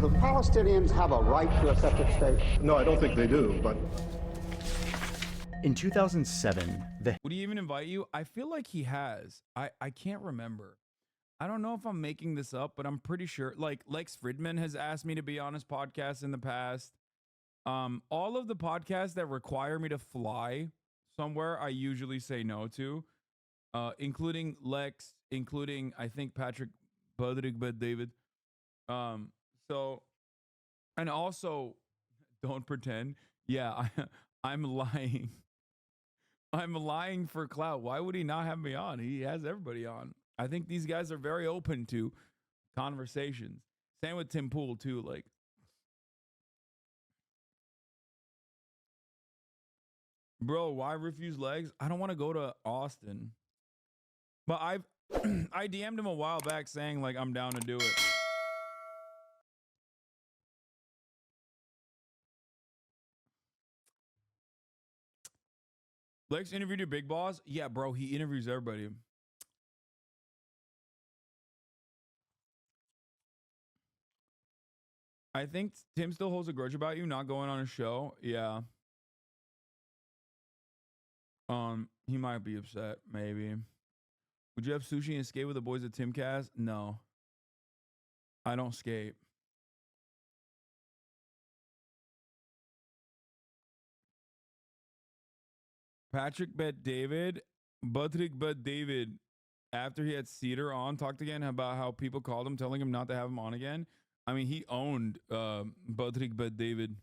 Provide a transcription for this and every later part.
the Palestinians have a right to a separate state? No, I don't think they do, but... In 2007, Would he even invite you? I feel like he has. I can't remember. I don't know if I'm making this up, but I'm pretty sure. Like Lex Fridman has asked me to be on his podcast in the past. All of the podcasts that require me to fly somewhere, I usually say no to. Including Lex, including I think Patrick Budrig, but David. So, and also, don't pretend. Yeah, I'm lying. I'm lying for clout. Why would he not have me on? He has everybody on. I think these guys are very open to conversations. Same with Tim Pool too. Like, bro, why refuse legs? I don't want to go to Austin. But I DM'd him a while back saying like I'm down to do it. Lex interviewed your big boss? Yeah, bro, he interviews everybody. I think Tim still holds a grudge about you not going on a show. Yeah. He might be upset, maybe. Would you have sushi and skate with the boys at Timcast? No. I don't skate. Patrick bet David. Patrick bet David. After he had Cedar on, talked again about how people called him, telling him not to have him on again. I mean, he owned Patrick bet David.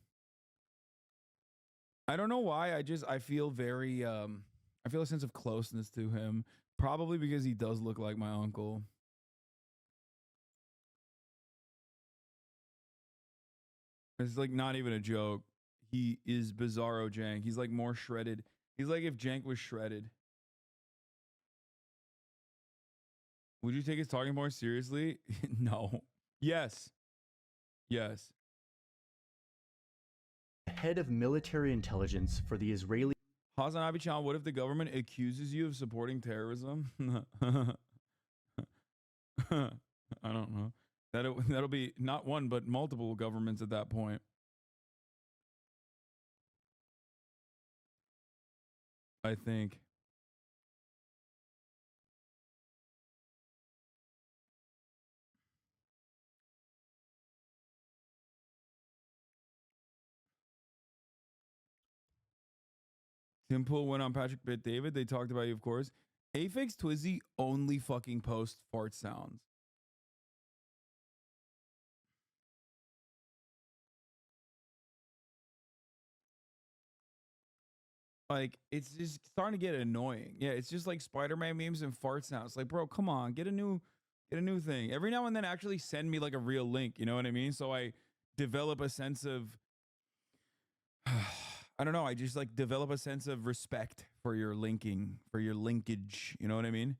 I don't know why. I feel very I feel a sense of closeness to him. Probably because he does look like my uncle. It's like not even a joke. He is Bizarro Jank. He's like more shredded. He's like if Jank was shredded. Would you take his talking more seriously? No. Yes. Yes. head of military intelligence for the Israeli... Hasanabi Chan, what if the government accuses you of supporting terrorism? I don't know. That'll be not one, but multiple governments at that point. I think. Tim Pool went on Patrick Bit David. They talked about you, of course. Aphex Twizzy only fucking posts fart sounds. Like, it's just starting to get annoying. Yeah, it's just like Spider-Man memes and fart sounds. Like, bro, come on, get a new thing. Every now and then actually send me like a real link, you know what I mean? So I develop a sense of I don't know, I just like develop a sense of respect for your linking, for your linkage, you know what I mean?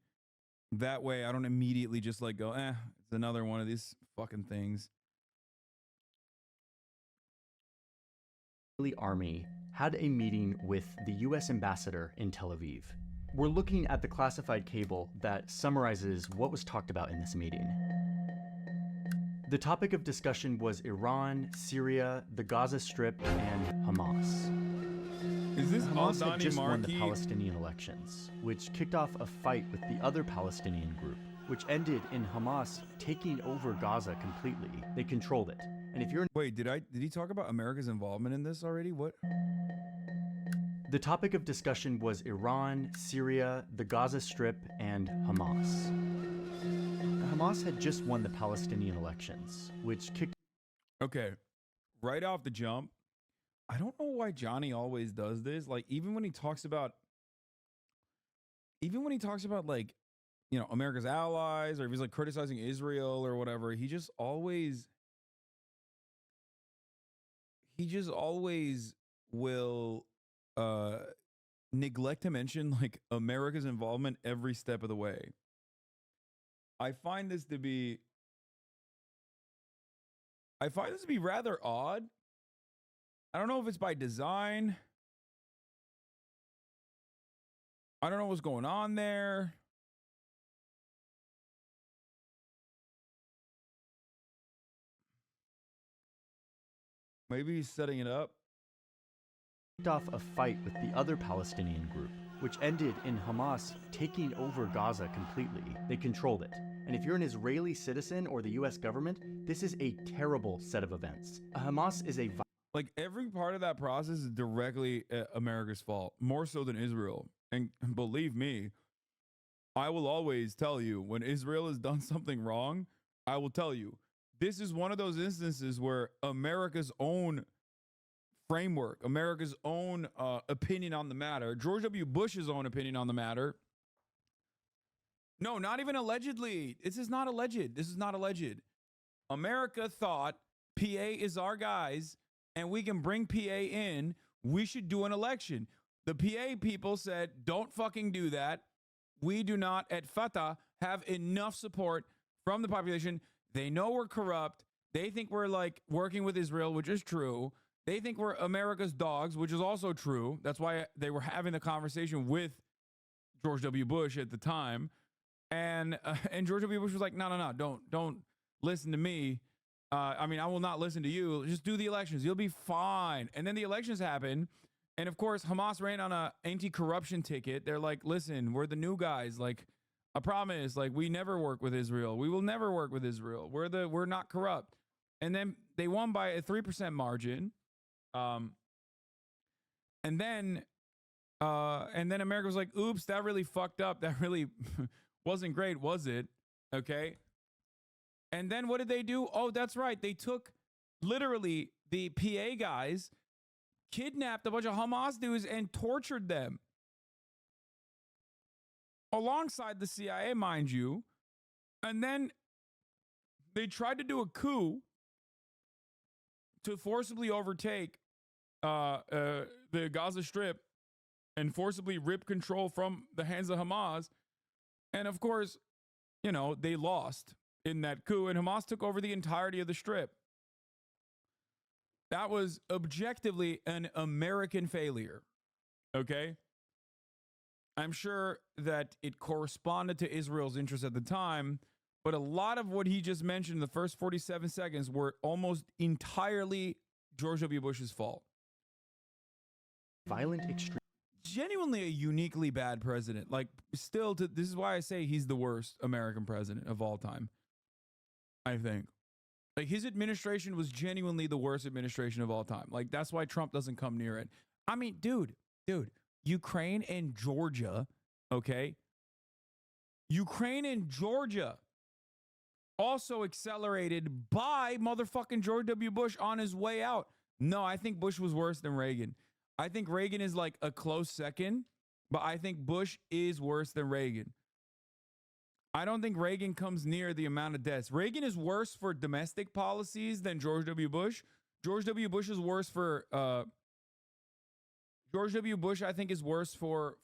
That way I don't immediately just like go, it's another one of these fucking things. Israeli army had a meeting with the US ambassador in Tel Aviv. We're looking at the classified cable that summarizes what was talked about in this meeting. The topic of discussion was Iran, Syria, the Gaza Strip, and Hamas. Is this Hamas had Aldani just won the Markey? Palestinian elections, which kicked off a fight with the other Palestinian group, which ended in Hamas taking over Gaza completely. They controlled it. And if you're... Wait, did he talk about America's involvement in this already? What? The topic of discussion was Iran, Syria, the Gaza Strip, and Hamas. Hamas had just won the Palestinian elections, which kicked... Okay, right off the jump, I don't know why Johnny always does this. Like, even when he talks about like, you know, America's allies, or if he's like criticizing Israel or whatever, he just always will neglect to mention like America's involvement every step of the way. I find this to be rather odd. I don't know if it's by design. I don't know what's going on there. Maybe he's setting it up. Off a fight with the other Palestinian group, which ended in Hamas taking over Gaza completely. They controlled it. And if you're an Israeli citizen or the US government, this is a terrible set of events. Hamas is a like every part of that process is directly America's fault, more so than Israel. And believe me, I will always tell you when Israel has done something wrong, I will tell you. This is one of those instances where America's own framework, America's own opinion on the matter, George W. Bush's own opinion on the matter. No, not even allegedly. This is not alleged. This is not alleged. America thought PA is our guys and we can bring PA in. We should do an election. The PA people said, don't fucking do that. We do not at Fatah have enough support from the population. They know we're corrupt. They think we're like working with Israel, which is true. They think we're America's dogs, which is also true. That's why they were having the conversation with George W. Bush at the time. And George W. Bush was like, no, don't listen to me. I mean, I will not listen to you. Just do the elections. You'll be fine. And then the elections happen. And of course, Hamas ran on an anti-corruption ticket. They're like, listen, we're the new guys. Like, I promise, like, we never work with Israel. We will never work with Israel. We're not corrupt. And then they won by a 3% margin. And then America was like, oops, that really fucked up. That really wasn't great, was it? Okay. And then what did they do? Oh, that's right. They took literally the PA guys, kidnapped a bunch of Hamas dudes and tortured them. Alongside the CIA, mind you. And then they tried to do a coup to forcibly overtake the Gaza Strip and forcibly rip control from the hands of Hamas. And of course, you know, they lost in that coup and Hamas took over the entirety of the Strip. That was objectively an American failure. Okay? I'm sure that it corresponded to Israel's interests at the time, but a lot of what he just mentioned in the first 47 seconds were almost entirely George W. Bush's fault. violent extreme. Genuinely a uniquely bad president. Like, still, this is why I say he's the worst American president of all time. I think. Like, his administration was genuinely the worst administration of all time. Like, that's why Trump doesn't come near it. I mean, dude, Ukraine and Georgia, okay? Ukraine and Georgia also accelerated by motherfucking George W. Bush on his way out. No, I think Bush was worse than Reagan. I think Reagan is like a close second, but I think Bush is worse than Reagan. I don't think Reagan comes near the amount of deaths. Reagan is worse for domestic policies than George W. Bush. George W. Bush is worse for George W. Bush, I think, is worse for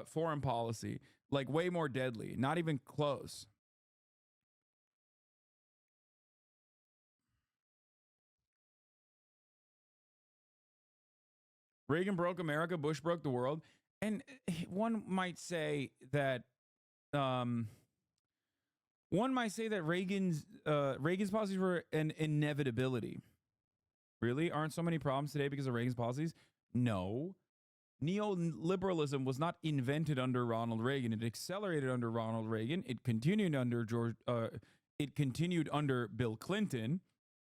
foreign policy, like way more deadly, not even close. Reagan broke America, Bush broke the world. And one might say that Reagan's policies were an inevitability. Really? Aren't so many problems today because of Reagan's policies? No. Neoliberalism was not invented under Ronald Reagan. It accelerated under Ronald Reagan. It continued under Bill Clinton,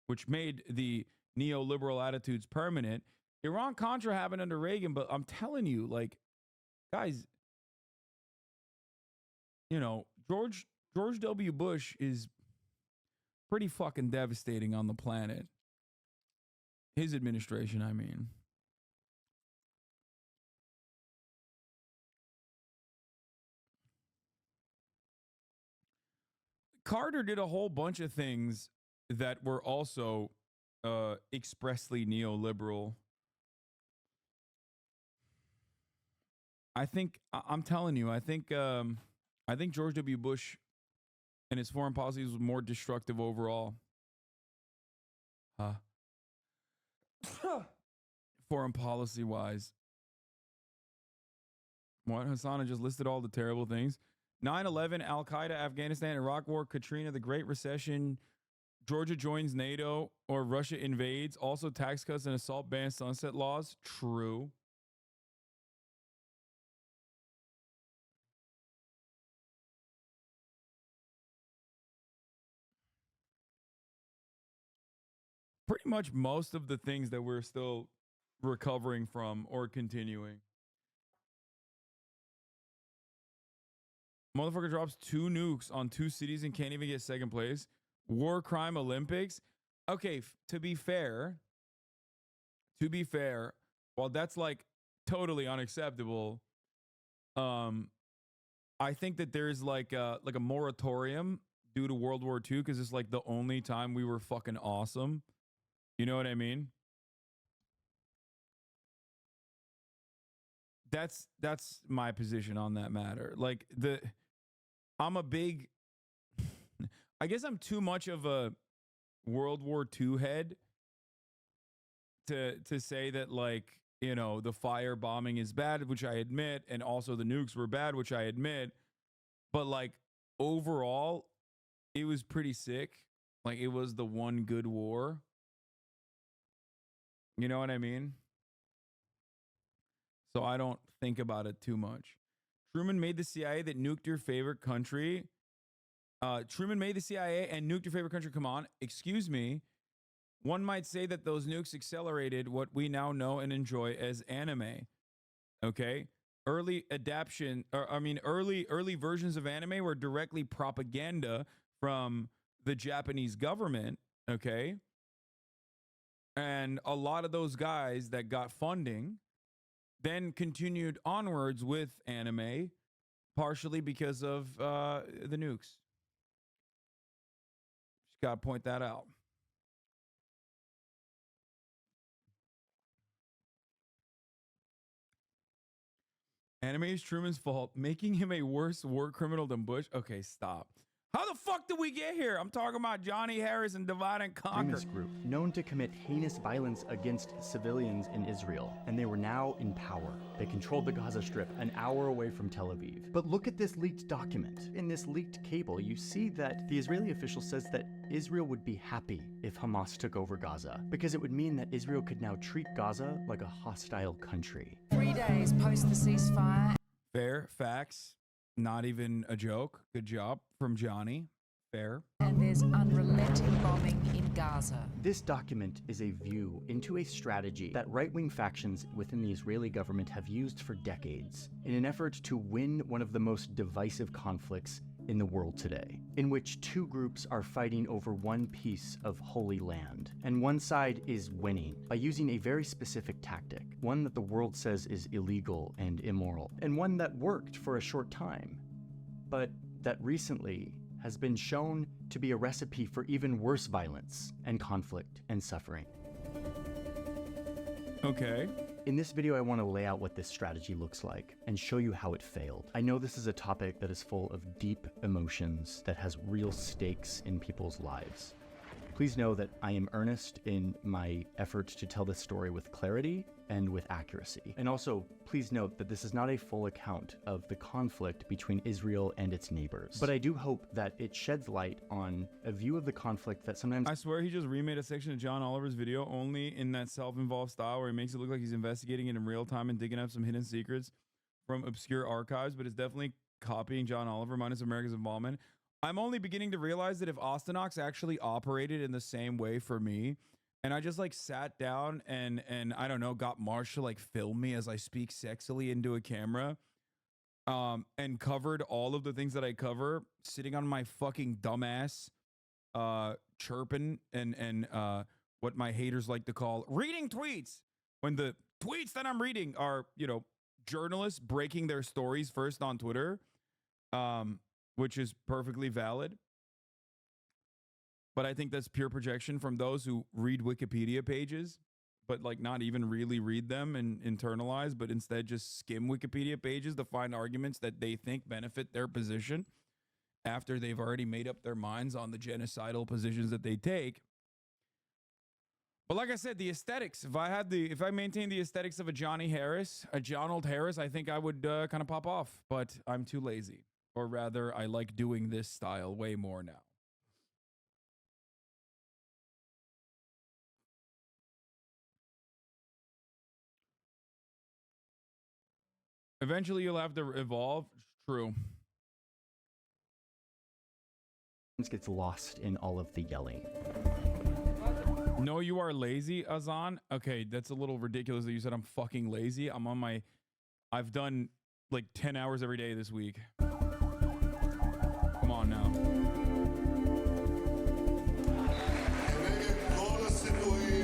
which made the neoliberal attitudes permanent. Iran-Contra happened under Reagan, but I'm telling you, like, guys, you know, George W. Bush is pretty fucking devastating on the planet. His administration, I mean. Carter did a whole bunch of things that were also expressly neoliberal. I'm telling you, I think George W. Bush and his foreign policies was more destructive overall. Foreign policy wise. What? Hasan just listed all the terrible things. 9/11, Al-Qaeda, Afghanistan, Iraq War, Katrina, the Great Recession, Georgia joins NATO or Russia invades. Also, tax cuts and assault ban sunset laws. True. Pretty much most of the things that we're still recovering from or continuing. Motherfucker drops 2 nukes on 2 cities and can't even get second place. War crime Olympics. Okay, to be fair, while that's like totally unacceptable, I think that there's like a moratorium due to World War II because it's like the only time we were fucking awesome. You know what I mean? That's my position on that matter. Like I'm a big I guess I'm too much of a World War II head to say that, like, you know, the fire bombing is bad, which I admit, and also the nukes were bad, which I admit, but like overall it was pretty sick. Like it was the one good war. You know what I mean? So I don't think about it too much. Truman made the CIA that nuked your favorite country. Truman made the CIA and nuked your favorite country. Come on, excuse me. One might say that those nukes accelerated what we now know and enjoy as anime. Okay? Early versions of anime were directly propaganda from the Japanese government, okay? And a lot of those guys that got funding then continued onwards with anime, partially because of the nukes. Just gotta point that out. Anime is Truman's fault, making him a worse war criminal than Bush. Okay, stop. How the fuck did we get here? I'm talking about Johnny Harris and Divide and Conquer. Extremist group known to commit heinous violence against civilians in Israel, and they were now in power. They controlled the Gaza Strip an hour away from Tel Aviv. But look at this leaked document. In this leaked cable, you see that the Israeli official says that Israel would be happy if Hamas took over Gaza, because it would mean that Israel could now treat Gaza like a hostile country. 3 days post the ceasefire. Fair, facts. Not even a joke. Good job from Johnny. Fair. And there's unrelenting bombing in Gaza. This document is a view into a strategy that right-wing factions within the Israeli government have used for decades in an effort to win one of the most divisive conflicts in the world today, in which 2 groups are fighting over one piece of holy land, and one side is winning by using a very specific tactic, one that the world says is illegal and immoral, and one that worked for a short time, but that recently has been shown to be a recipe for even worse violence and conflict and suffering. Okay. In this video, I want to lay out what this strategy looks like and show you how it failed. I know this is a topic that is full of deep emotions, that has real stakes in people's lives. Please know that I am earnest in my effort to tell this story with clarity and with accuracy. And also, please note that this is not a full account of the conflict between Israel and its neighbors. But I do hope that it sheds light on a view of the conflict that sometimes— I swear he just remade a section of John Oliver's video only in that self-involved style where he makes it look like he's investigating it in real time and digging up some hidden secrets from obscure archives, but it's definitely copying John Oliver minus America's involvement. I'm only beginning to realize that if Austinox actually operated in the same way for me, and I just like sat down and I don't know, got Marsh to like film me as I speak sexily into a camera, and covered all of the things that I cover, sitting on my fucking dumbass, chirping and what my haters like to call reading tweets, when the tweets that I'm reading are, you know, journalists breaking their stories first on Twitter, which is perfectly valid. But I think that's pure projection from those who read Wikipedia pages, but like not even really read them and internalize, but instead just skim Wikipedia pages to find arguments that they think benefit their position after they've already made up their minds on the genocidal positions that they take. But like I said, the aesthetics, if I maintained the aesthetics of a Johnny Harris, a John Old Harris, I think I would kind of pop off, but I'm too lazy. Or rather, I like doing this style way more now. Eventually, you'll have to evolve. True. Gets lost in all of the yelling. No, you are lazy, Hasan. Okay, that's a little ridiculous that you said I'm fucking lazy. I've done like 10 hours every day this week. Come on now.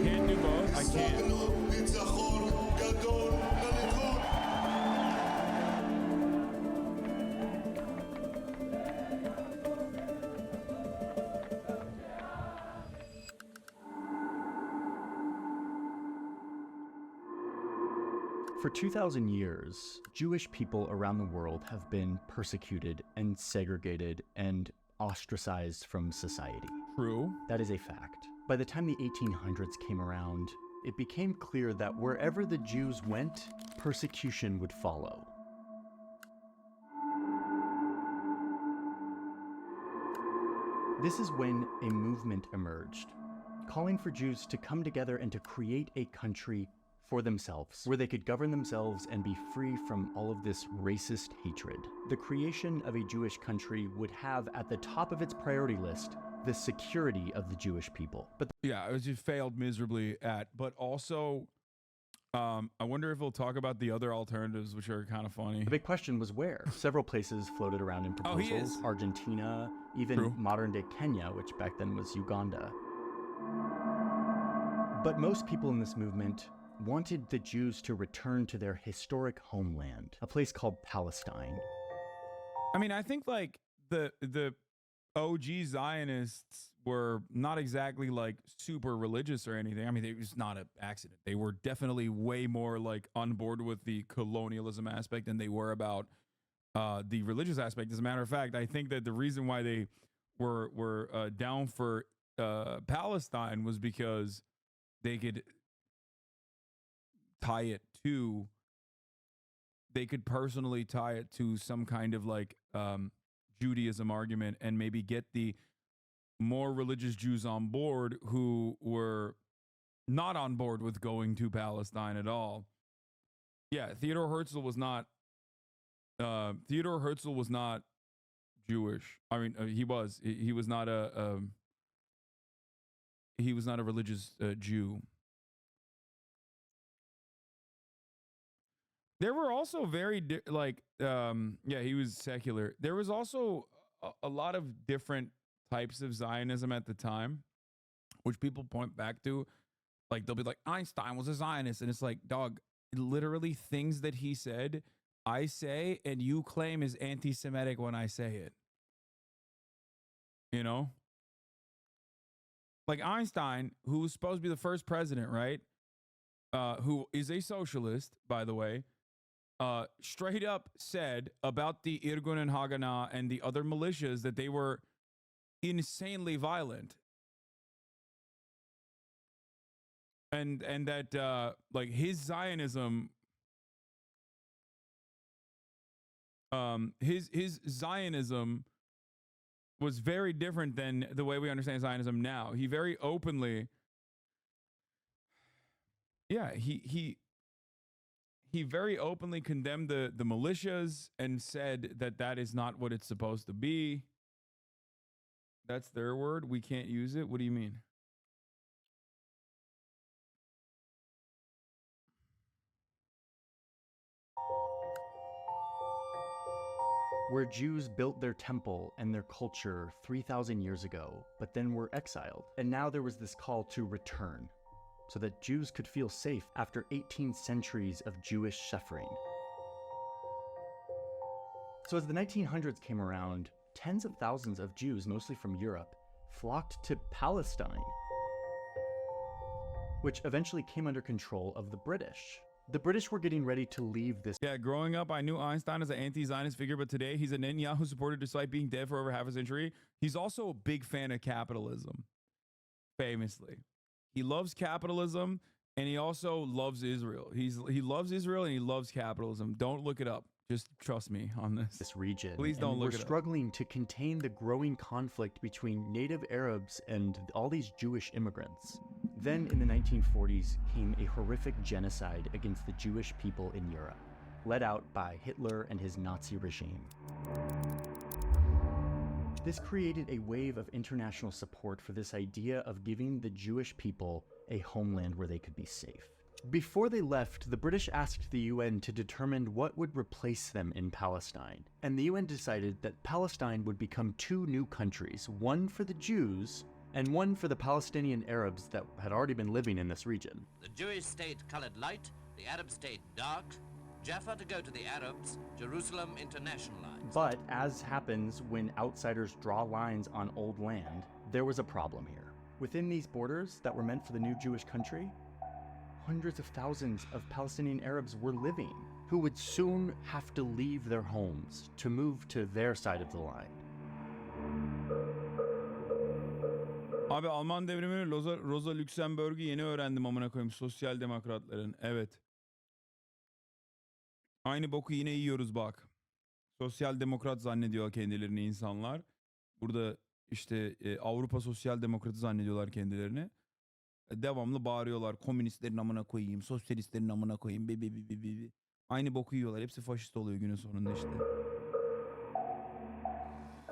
Can't do both. I can't. For 2,000 years, Jewish people around the world have been persecuted and segregated and ostracized from society. True. That is a fact. By the time the 1800s came around, it became clear that wherever the Jews went, persecution would follow. This is when a movement emerged, calling for Jews to come together and to create a country for themselves, where they could govern themselves and be free from all of this racist hatred. The creation of a Jewish country would have at the top of its priority list the security of the Jewish people. But yeah, it was just failed miserably at. But also, I wonder if we'll talk about the other alternatives, which are kind of funny. the big question was where. Several places floated around in Oh, he proposals. is. Argentina, even True. modern-day Kenya, which back then was Uganda. But most people in this movement wanted the Jews to return to their historic homeland, a place called Palestine. I mean, I think like the OG Zionists were not exactly like super religious or anything. I mean, it was not an accident. They were definitely way more like on board with the colonialism aspect than they were about the religious aspect. As a matter of fact, I think that the reason why they were down for Palestine was because they could personally tie it to some kind of like Judaism argument and maybe get the more religious Jews on board who were not on board with going to Palestine at all. Yeah, Theodor Herzl was not Jewish. I mean, he was not a religious Jew. There were also very he was secular. There was also a lot of different types of Zionism at the time, which people point back to. Like they'll be like, Einstein was a Zionist, and it's like, dog, literally things that he said, I say, and you claim is anti-Semitic when I say it. You know? Like Einstein, who was supposed to be the first president, right? Who is a socialist, by the way. Straight up said about the Irgun and Haganah and the other militias that they were insanely violent. And that like his Zionism his Zionism was very different than the way we understand Zionism now. He very openly he very openly condemned the militias and said that is not what it's supposed to be. That's their word. We can't use it. What do you mean? Where Jews built their temple and their culture 3,000 years ago, but then were exiled. And now there was this call to return, so that Jews could feel safe after 18 centuries of Jewish suffering. So as the 1900s came around, tens of thousands of Jews, mostly from Europe, flocked to Palestine, which eventually came under control of the British. The British were getting ready to leave this. Yeah, growing up, I knew Einstein as an anti-Zionist figure, but today he's a Netanyahu supporter despite being dead for over half a century. He's also a big fan of capitalism, famously. He loves capitalism, and he also loves Israel. He loves Israel, and he loves capitalism. Don't look it up. Just trust me on this Region. Please don't and look we're it up. struggling to contain the growing conflict between native Arabs and all these Jewish immigrants. Then in the 1940s came a horrific genocide against the Jewish people in Europe, led out by Hitler and his Nazi regime. This created a wave of international support for this idea of giving the Jewish people a homeland where they could be safe. Before they left, the British asked the UN to determine what would replace them in Palestine, and the UN decided that Palestine would become two new countries, one for the Jews and one for the Palestinian Arabs that had already been living in this region. The Jewish state colored light, the Arab state dark, Jaffa to go to the Arabs, Jerusalem internationalized. But as happens when outsiders draw lines on old land, there was a problem here. Within these borders that were meant for the new Jewish country, hundreds of thousands of Palestinian Arabs were living, who would soon have to leave their homes to move to their side of the line. Abi Alman devrimini Rosa Luxemburg'u yeni öğrendim amına koyayım. Sosyal demokratların. Evet. Aynı boku yine yiyoruz bak. Sosyal demokrat zannediyor kendilerini insanlar. Burada işte Avrupa sosyal demokratı zannediyorlar kendilerini. Devamlı bağırıyorlar. Komünistlerin amına koyayım, sosyalistlerin amına koyayım. Aynı boku yiyorlar. Hepsi faşist oluyor günün sonunda işte.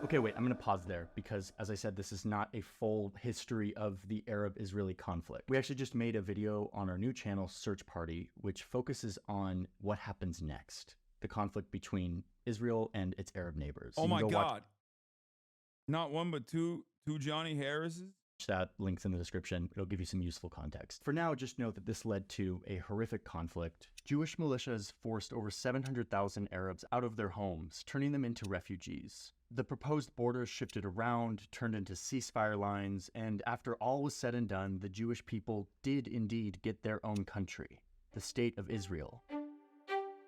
Okay, wait, I'm going to pause there because, as I said, this is not a full history of the Arab-Israeli conflict. We actually just made a video on our new channel, Search Party, which focuses on what happens next, the conflict between Israel and its Arab neighbors. Oh my God. Not one, but two Johnny Harrises? That link's in the description. It'll give you some useful context. For now, just note that this led to a horrific conflict. Jewish militias forced over 700,000 Arabs out of their homes, turning them into refugees. The proposed borders shifted around, turned into ceasefire lines, and after all was said and done, the Jewish people did indeed get their own country, the State of Israel.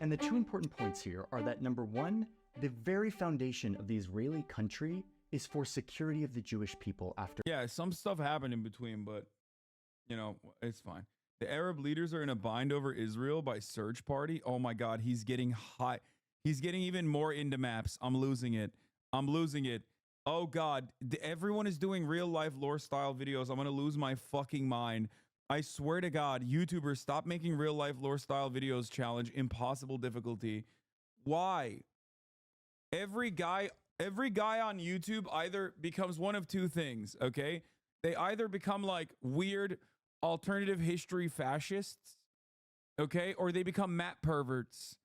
And the two important points here are that, number one, the very foundation of the Israeli country is for security of the Jewish people after. Yeah, some stuff happened in between, but, you know, it's fine. The Arab leaders are in a bind over Israel by Search Party. Oh my God, he's getting high. He's getting even more into maps. I'm losing it. I'm losing it. Oh God, everyone is doing real life lore style videos. I'm going to lose my fucking mind. I swear to God, YouTubers, stop making real life lore style videos challenge impossible difficulty. Why? Every guy on YouTube either becomes one of two things, okay? They either become like weird alternative history fascists, okay? Or they become map perverts.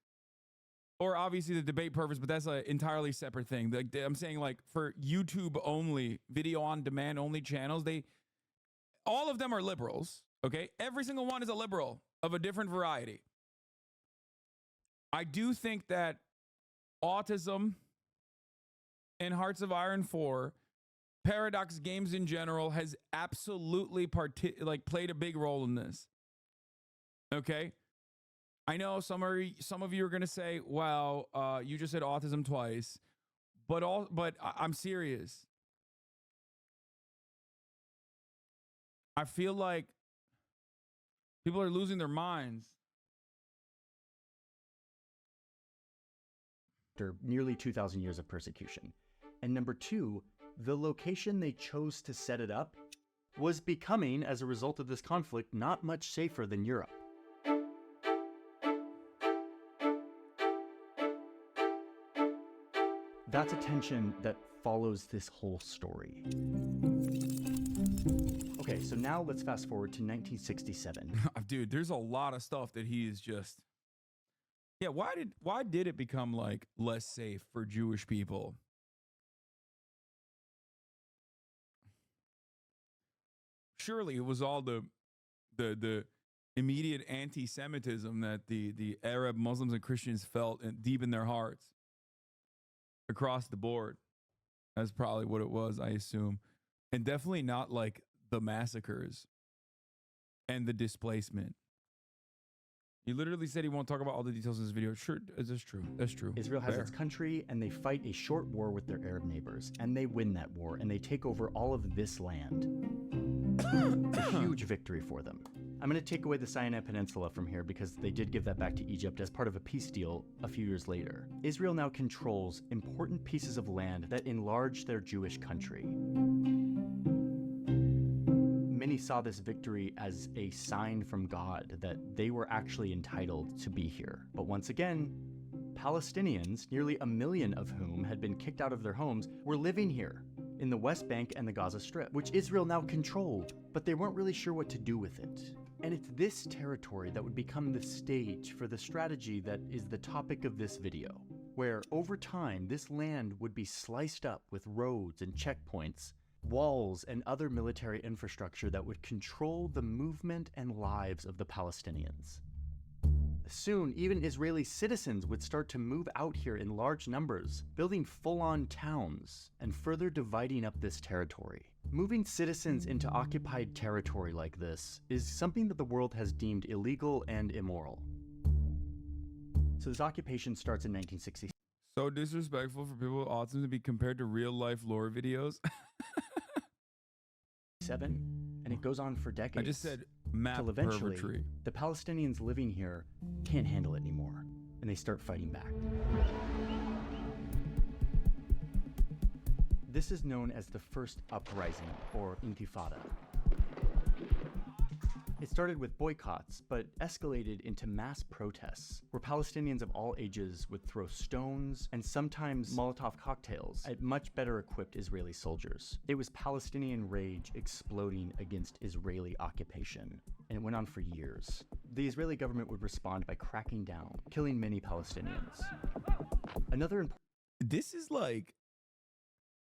Or obviously the debate perverts, but that's an entirely separate thing. Like, I'm saying, like, for YouTube only, video on demand only channels, all of them are liberals, okay? Every single one is a liberal of a different variety. I do think that autism and Hearts of Iron 4, Paradox Games in general, has absolutely played a big role in this. Okay? I know some of you are going to say, well, you just said autism twice, but I'm serious. I feel like people are losing their minds. After nearly 2,000 years of persecution. And number two, the location they chose to set it up was becoming, as a result of this conflict, not much safer than Europe. That's a tension that follows this whole story. Okay, so now let's fast forward to 1967. Dude, there's a lot of stuff that he is just... Yeah, why did it become like less safe for Jewish people? Surely it was all the immediate anti-Semitism that the Arab Muslims and Christians felt deep in their hearts across the board. That's probably what it was, I assume. And definitely not like the massacres and the displacement. He literally said he won't talk about all the details in this video. Sure, that's true. That's true. Israel has its country, and they fight a short war with their Arab neighbors, and they win that war, and they take over all of this land. A huge victory for them. I'm going to take away the Sinai Peninsula from here because they did give that back to Egypt as part of a peace deal a few years later. Israel now controls important pieces of land that enlarge their Jewish country. Many saw this victory as a sign from God that they were actually entitled to be here. But once again, Palestinians, nearly 1 million of whom had been kicked out of their homes, were living here in the West Bank and the Gaza Strip, which Israel now controlled, but they weren't really sure what to do with it. And it's this territory that would become the stage for the strategy that is the topic of this video, where over time this land would be sliced up with roads and checkpoints, walls and other military infrastructure that would control the movement and lives of the Palestinians. Soon, even Israeli citizens would start to move out here in large numbers, building full-on towns and further dividing up this territory. Moving citizens into occupied territory like this is something that the world has deemed illegal and immoral. So this occupation starts in 1967. So disrespectful for people with autism to be compared to real-life lore videos. And it goes on for decades. I just said map till eventually pervertry. the Palestinians living here can't handle it anymore, and they start fighting back. This is known as the first uprising, or intifada. It started with boycotts, but escalated into mass protests, where Palestinians of all ages would throw stones and sometimes Molotov cocktails at much better equipped Israeli soldiers. It was Palestinian rage exploding against Israeli occupation, and it went on for years. The Israeli government would respond by cracking down, killing many Palestinians. Another important This is like,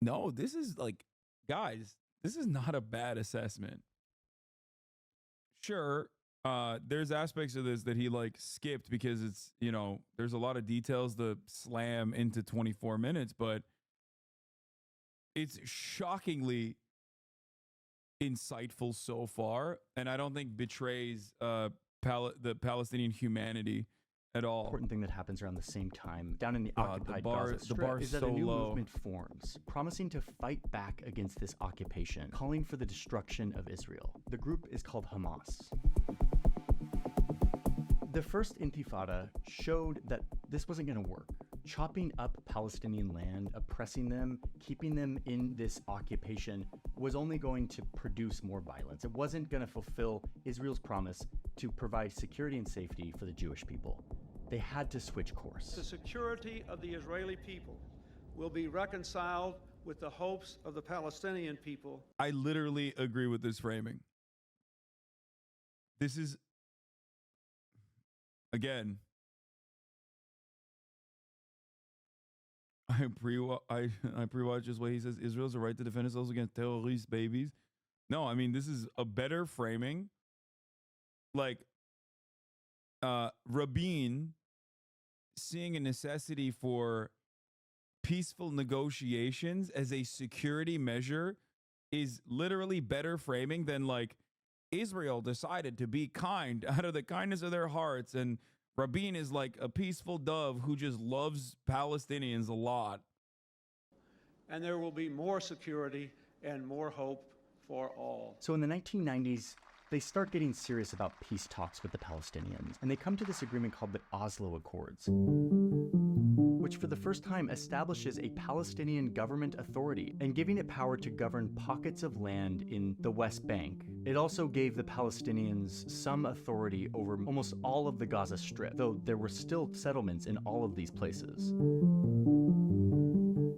no, this is like, guys, this is not a bad assessment. Sure, there's aspects of this that he like skipped because it's, you know, there's a lot of details to slam into 24 minutes, but it's shockingly insightful so far, and I don't think betrays the Palestinian humanity at all. important thing that happens around the same time down in the occupied bar- Gaza the Strip bar is is that so a new low. movement forms, promising to fight back against this occupation, calling for the destruction of Israel. The group is called Hamas. The first intifada showed that this wasn't going to work. Chopping up Palestinian land, oppressing them, keeping them in this occupation was only going to produce more violence. It wasn't going to fulfill Israel's promise to provide security and safety for the Jewish people. They had to switch course. The security of the Israeli people will be reconciled with the hopes of the Palestinian people. I literally agree with this framing. This is, again, I pre-watched this way he says Israel has a right to defend itself against terrorist babies. No, I mean, this is a better framing. Like, Rabin seeing a necessity for peaceful negotiations as a security measure is literally better framing than like Israel decided to be kind out of the kindness of their hearts, and Rabin is like a peaceful dove who just loves Palestinians a lot. And there will be more security and more hope for all. So in the 1990s, they start getting serious about peace talks with the Palestinians, and they come to this agreement called the Oslo Accords, which for the first time establishes a Palestinian government authority and giving it power to govern pockets of land in the West Bank. It also gave the Palestinians some authority over almost all of the Gaza Strip, though there were still settlements in all of these places.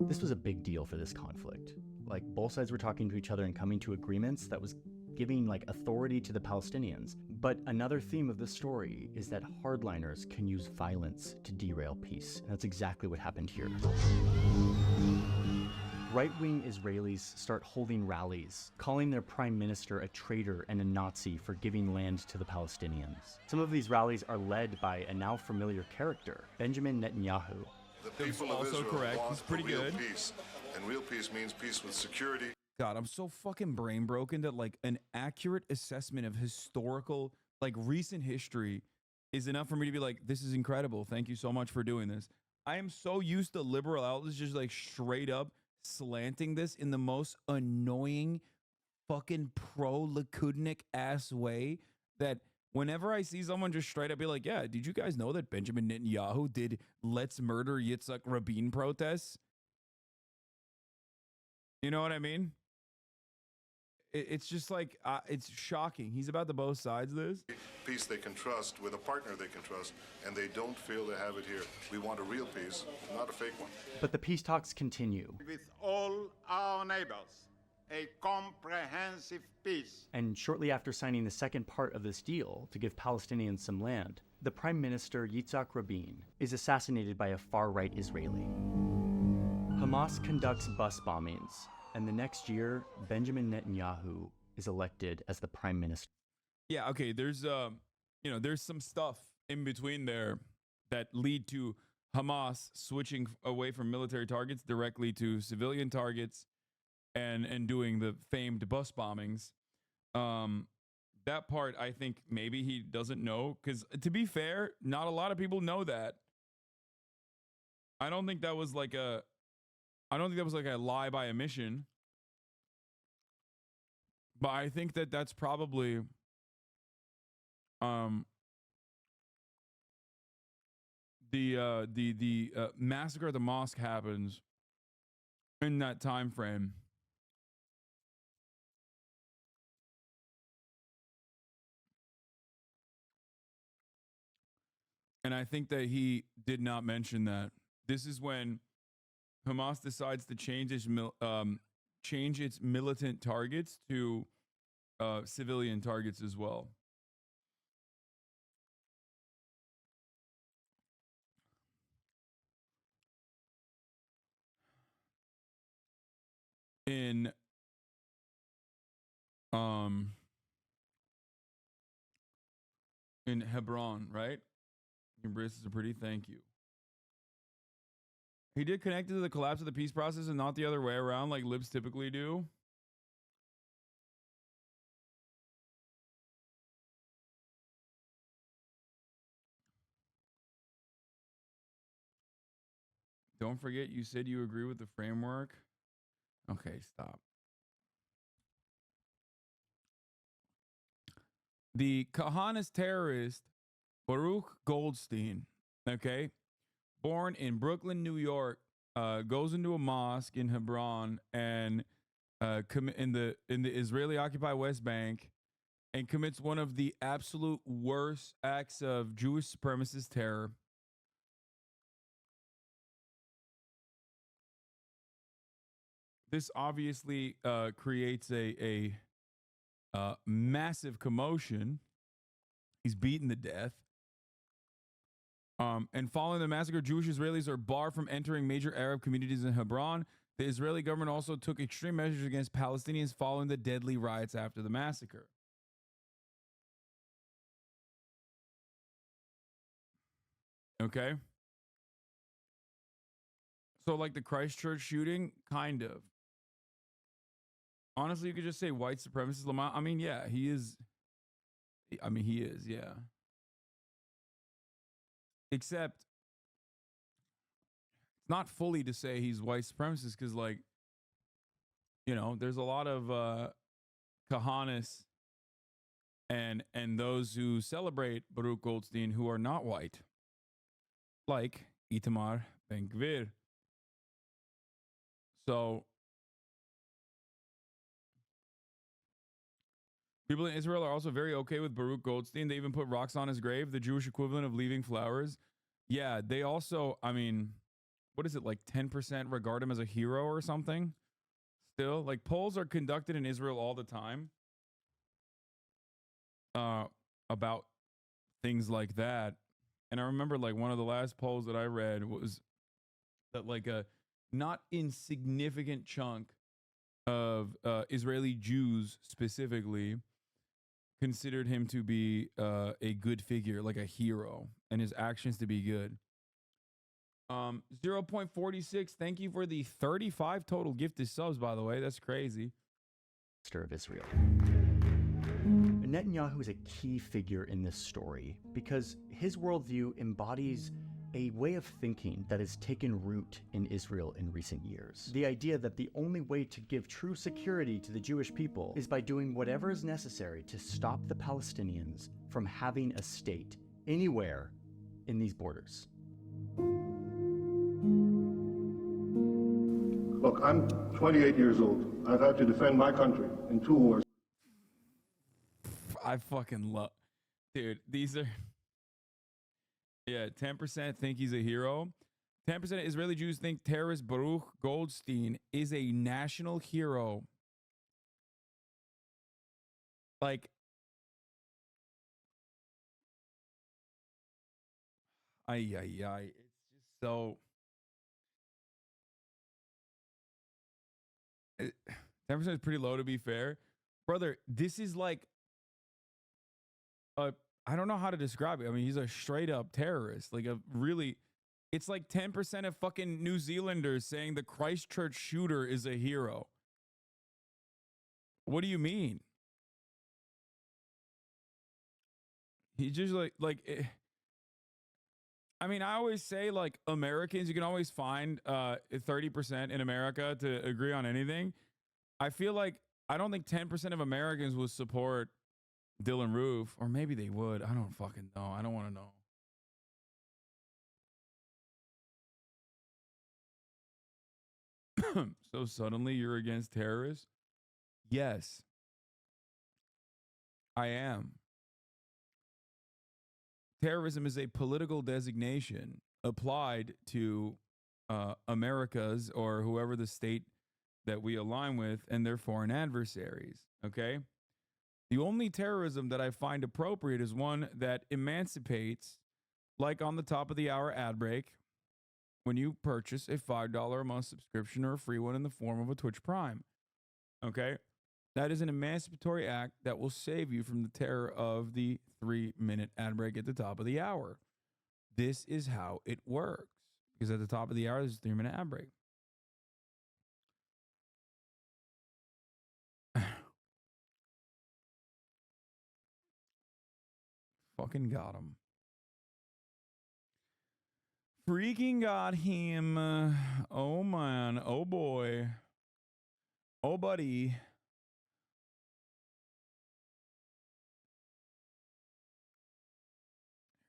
This was a big deal for this conflict. Like, both sides were talking to each other and coming to agreements that was giving like authority to the Palestinians. But another theme of the story is that hardliners can use violence to derail peace. And that's exactly what happened here. Right-wing Israelis start holding rallies, calling their prime minister a traitor and a Nazi for giving land to the Palestinians. Some of these rallies are led by a now familiar character, Benjamin Netanyahu. The people of also Israel correct. want It's pretty real good. peace, and real peace means peace with security. God, I'm so fucking brain broken that like an accurate assessment of historical, like recent history is enough for me to be like, this is incredible. Thank you so much for doing this. I am so used to liberal outlets just like straight up slanting this in the most annoying fucking pro-Likudnik ass way that whenever I see someone just straight up be like, yeah, did you guys know that Benjamin Netanyahu did Let's Murder Yitzhak Rabin protests? You know what I mean? it's just like it's shocking. He's about to both sides of this. Peace they can trust with a partner they can trust, and they don't feel they have it here. We want a real peace, not a fake one. But the peace talks continue. With all our neighbors, a comprehensive peace. And shortly after signing the second part of this deal to give Palestinians some land, the Prime Minister Yitzhak Rabin is assassinated by a far-right Israeli. Hamas conducts bus bombings, and the next year, Benjamin Netanyahu is elected as the Prime Minister. Yeah, okay, there's there's some stuff in between there that lead to Hamas switching away from military targets directly to civilian targets and doing the famed bus bombings. That part, I think maybe he doesn't know, because to be fair, not a lot of people know that. I don't think that was like a lie by omission. But I think that that's probably the massacre at the mosque happens in that time frame. And I think that he did not mention that. This is when Hamas decides to change its militant targets to civilian targets as well. In Hebron, right? Your braces are pretty. Thank you. He did connect it to the collapse of the peace process and not the other way around like libs typically do. Don't forget you said you agree with the framework. Okay, stop. The Kahanist terrorist Baruch Goldstein, okay, born in Brooklyn, New York, goes into a mosque in Hebron and in the Israeli-occupied West Bank and commits one of the absolute worst acts of Jewish supremacist terror. This obviously creates a massive commotion. He's beaten to death. And following the massacre, Jewish Israelis are barred from entering major Arab communities in Hebron. The Israeli government also took extreme measures against Palestinians following the deadly riots after the massacre. Okay. So like the Christchurch shooting, kind of. Honestly, you could just say white supremacist Lamont. I mean, yeah, he is. I mean, he is, yeah. Except it's not fully to say he's white supremacist because, like, you know, there's a lot of Kahanis and those who celebrate Baruch Goldstein who are not white, like Itamar Ben-Gvir. So people in Israel are also very okay with Baruch Goldstein. They even put rocks on his grave, the Jewish equivalent of leaving flowers. Yeah, they also, I mean, what is it, like 10% regard him as a hero or something? Still, like polls are conducted in Israel all the time about things like that. And I remember like one of the last polls that I read was that like a not insignificant chunk of Israeli Jews specifically considered him to be a good figure, like a hero, and his actions to be good. 0.46, thank you for the 35 total gifted subs, by the way. That's crazy. Of Israel. Netanyahu is a key figure in this story because his worldview embodies a way of thinking that has taken root in Israel in recent years. The idea that the only way to give true security to the Jewish people is by doing whatever is necessary to stop the Palestinians from having a state anywhere in these borders. Look, I'm 28 years old. I've had to defend my country in 2 wars. I fucking love, dude. These are, yeah. 10% think he's a hero. 10% Israeli Jews think terrorist Baruch Goldstein is a national hero. Like, ay. It's just so. 10% is pretty low, to be fair, brother. This is like I don't know how to describe it. I mean, he's a straight up terrorist. Like a really, it's like 10% of fucking New Zealanders saying the Christchurch shooter is a hero. What do you mean? He just I mean, I always say, like, Americans, you can always find 30% in America to agree on anything. I feel like I don't think 10% of Americans will support Dylan Roof, or maybe they would. I don't fucking know. I don't want to know. So suddenly you're against terrorists? Yes, I am. Terrorism is a political designation applied to America's or whoever the state that we align with and their foreign adversaries. Okay? The only terrorism that I find appropriate is one that emancipates, like on the top of the hour ad break, when you purchase a $5 a month subscription or a free one in the form of a Twitch Prime. Okay? That is an emancipatory act that will save you from the terror of the 3-minute ad break at the top of the hour. This is how it works. Because at the top of the hour, there's a 3-minute ad break. Fucking got him. Freaking got him. Oh, man. Oh, boy. Oh, buddy.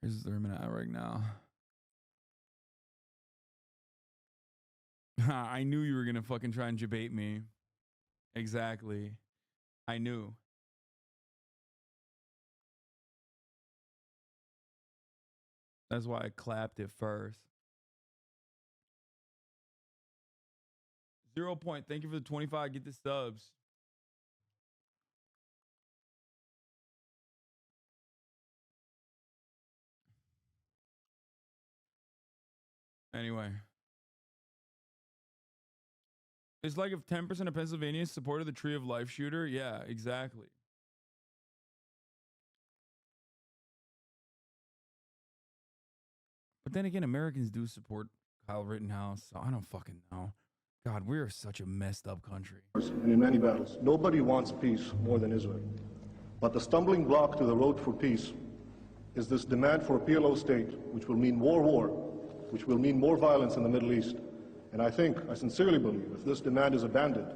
Here's the 3-minute ad break now. I knew you were going to fucking try and debate me. Exactly. I knew. That's why I clapped it first. 0 Point, thank you for the 25. Get the subs. Anyway. It's like if 10% of Pennsylvanians supported the Tree of Life shooter. Yeah, exactly. But then again, Americans do support Kyle Rittenhouse, so I don't fucking know. God, we are such a messed up country. And in many battles, nobody wants peace more than Israel. But the stumbling block to the road for peace is this demand for a PLO state, which will mean more war, which will mean more violence in the Middle East. And I sincerely believe, if this demand is abandoned,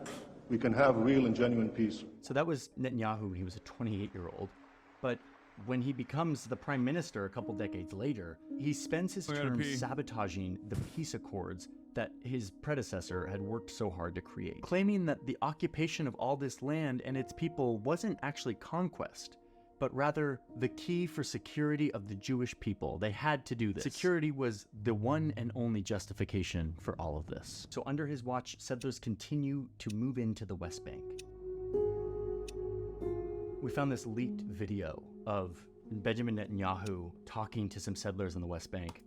we can have real and genuine peace. So that was Netanyahu. He was a 28-year-old. But when he becomes the prime minister a couple decades later, he spends his term sabotaging the peace accords that his predecessor had worked so hard to create, claiming that the occupation of all this land and its people wasn't actually conquest, but rather the key for security of the Jewish people. They had to do this. Security was the one and only justification for all of this. So under his watch, settlers continue to move into the West Bank. We found this leaked video of Benjamin Netanyahu talking to some settlers in the West Bank.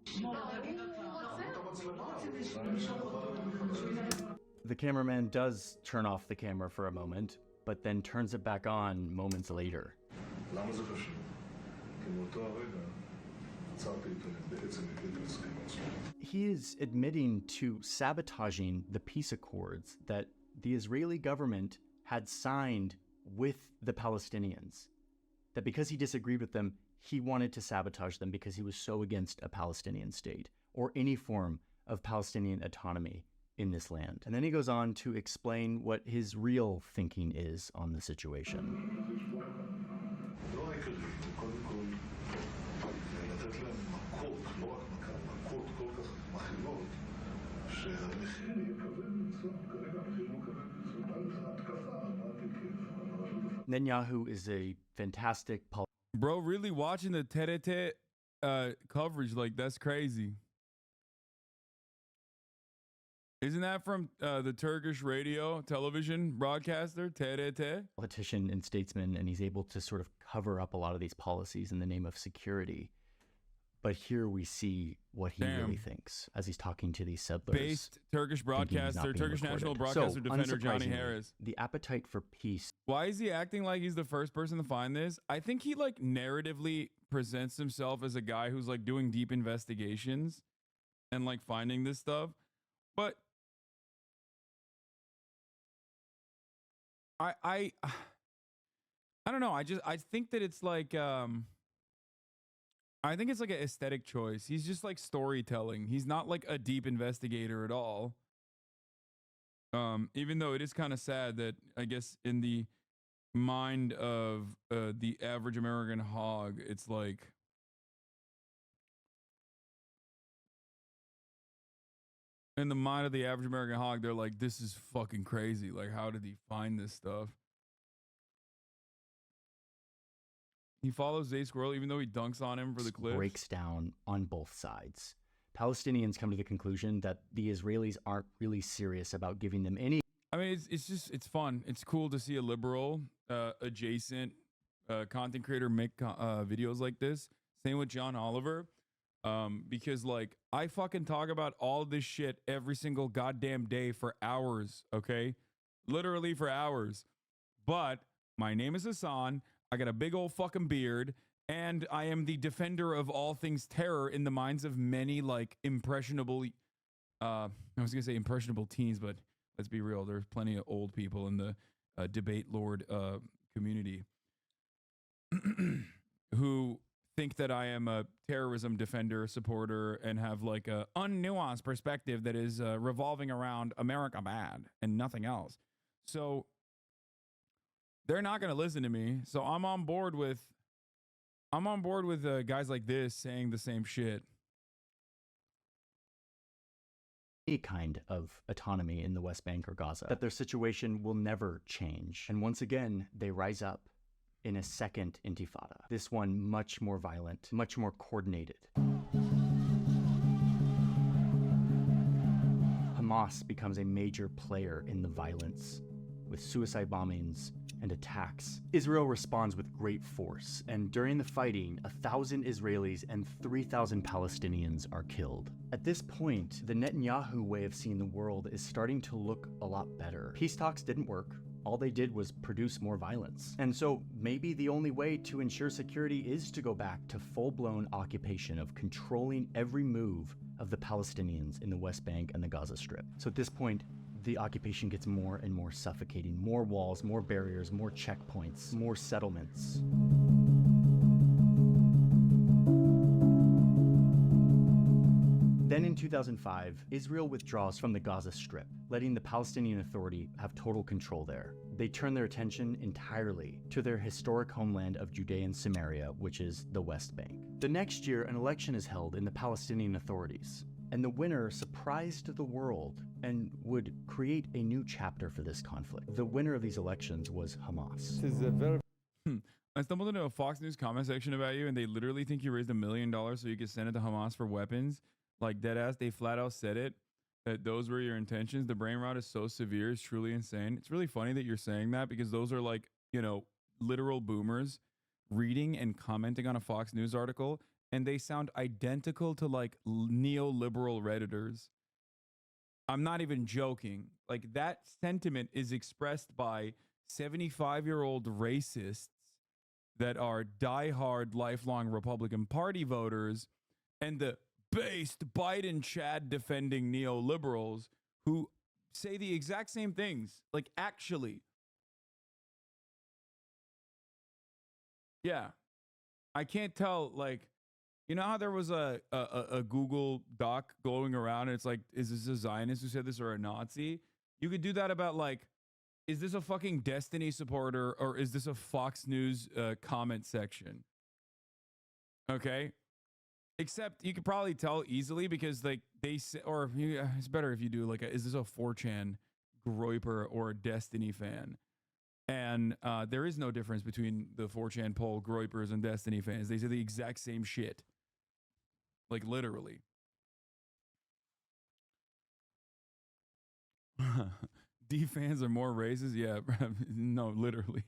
The cameraman does turn off the camera for a moment, but then turns it back on moments later. He is admitting to sabotaging the peace accords that the Israeli government had signed with the Palestinians. That because he disagreed with them, he wanted to sabotage them because he was so against a Palestinian state or any form of Palestinian autonomy in this land. And then he goes on to explain what his real thinking is on the situation. Netanyahu is a fantastic Bro, really watching the TRT coverage, like, that's crazy. Isn't that from the Turkish radio television broadcaster, TRT? politician and statesman, and he's able to sort of cover up a lot of these policies in the name of security. But here we see what he really thinks as he's talking to these settlers. Based Turkish broadcaster, Turkish national broadcaster defender Johnny Harris. The appetite for peace. Why is he acting like he's the first person to find this? I think he like narratively presents himself as a guy who's like doing deep investigations and like finding this stuff. But I don't know. I think that it's like I think it's like an aesthetic choice. He's just like storytelling. He's not like a deep investigator at all. Even though it is kind of sad that I guess in the mind of the average American hog, it's like in the mind of the average American hog, they're like, this is fucking crazy. Like, how did he find this stuff? He follows Zay Squirrel even though he dunks on him for the clip. Breaks down on both sides. Palestinians come to the conclusion that the Israelis aren't really serious about giving them any. I mean, it's fun. It's cool to see a liberal adjacent content creator make videos like this. Same with John Oliver. Because like I fucking talk about all this shit every single goddamn day for hours, okay? Literally for hours. But my name is Hasan. I got a big old fucking beard, and I am the defender of all things terror in the minds of many like impressionable I was gonna say impressionable teens, but let's be real, there's plenty of old people in the debate lord community who think that I am a terrorism defender, supporter, and have like a unnuanced perspective that is revolving around America bad and nothing else. So they're not going to listen to me. So I'm on board with guys like this saying the same shit. Any kind of autonomy in the West Bank or Gaza, that their situation will never change. And once again, they rise up in a second intifada. This one much more violent, much more coordinated. Hamas becomes a major player in the violence, with suicide bombings and attacks. Israel responds with great force, and during the fighting, 1,000 Israelis and 3,000 Palestinians are killed. At this point, the Netanyahu way of seeing the world is starting to look a lot better. Peace talks didn't work. All they did was produce more violence. And so maybe the only way to ensure security is to go back to full-blown occupation of controlling every move of the Palestinians in the West Bank and the Gaza Strip. So at this point, the occupation gets more and more suffocating. More walls, more barriers, more checkpoints, more settlements. Then in 2005, Israel withdraws from the Gaza Strip, letting the Palestinian Authority have total control there. They turn their attention entirely to their historic homeland of Judea and Samaria, which is the West Bank. The next year, an election is held in the Palestinian authorities, and the winner surprised the world and would create a new chapter for this conflict. The winner of these elections was Hamas. This is a very I stumbled into a Fox News comment section about you, and they literally think you raised $1 million so you could send it to Hamas for weapons. Like, deadass, they flat out said it, that those were your intentions. The brain rot is so severe, it's truly insane. It's really funny that you're saying that, because those are like, you know, literal boomers reading and commenting on a Fox News article, and they sound identical to like neoliberal Redditors. I'm not even joking. Like, that sentiment is expressed by 75-year-old racists that are diehard lifelong Republican Party voters, and the based Biden Chad defending neoliberals who say the exact same things. Like, actually. Yeah. I can't tell, like, you know how there was a Google doc going around and it's like, is this a Zionist who said this or a Nazi? You could do that about, like, is this a fucking Destiny supporter or is this a Fox News comment section? Okay. Except you could probably tell easily because like they say, or it's better if you do like, is this a 4chan groiper or a Destiny fan? And there is no difference between the 4chan poll groypers and Destiny fans. They say the exact same shit. Like, literally. D fans are more racist? Yeah, no, literally.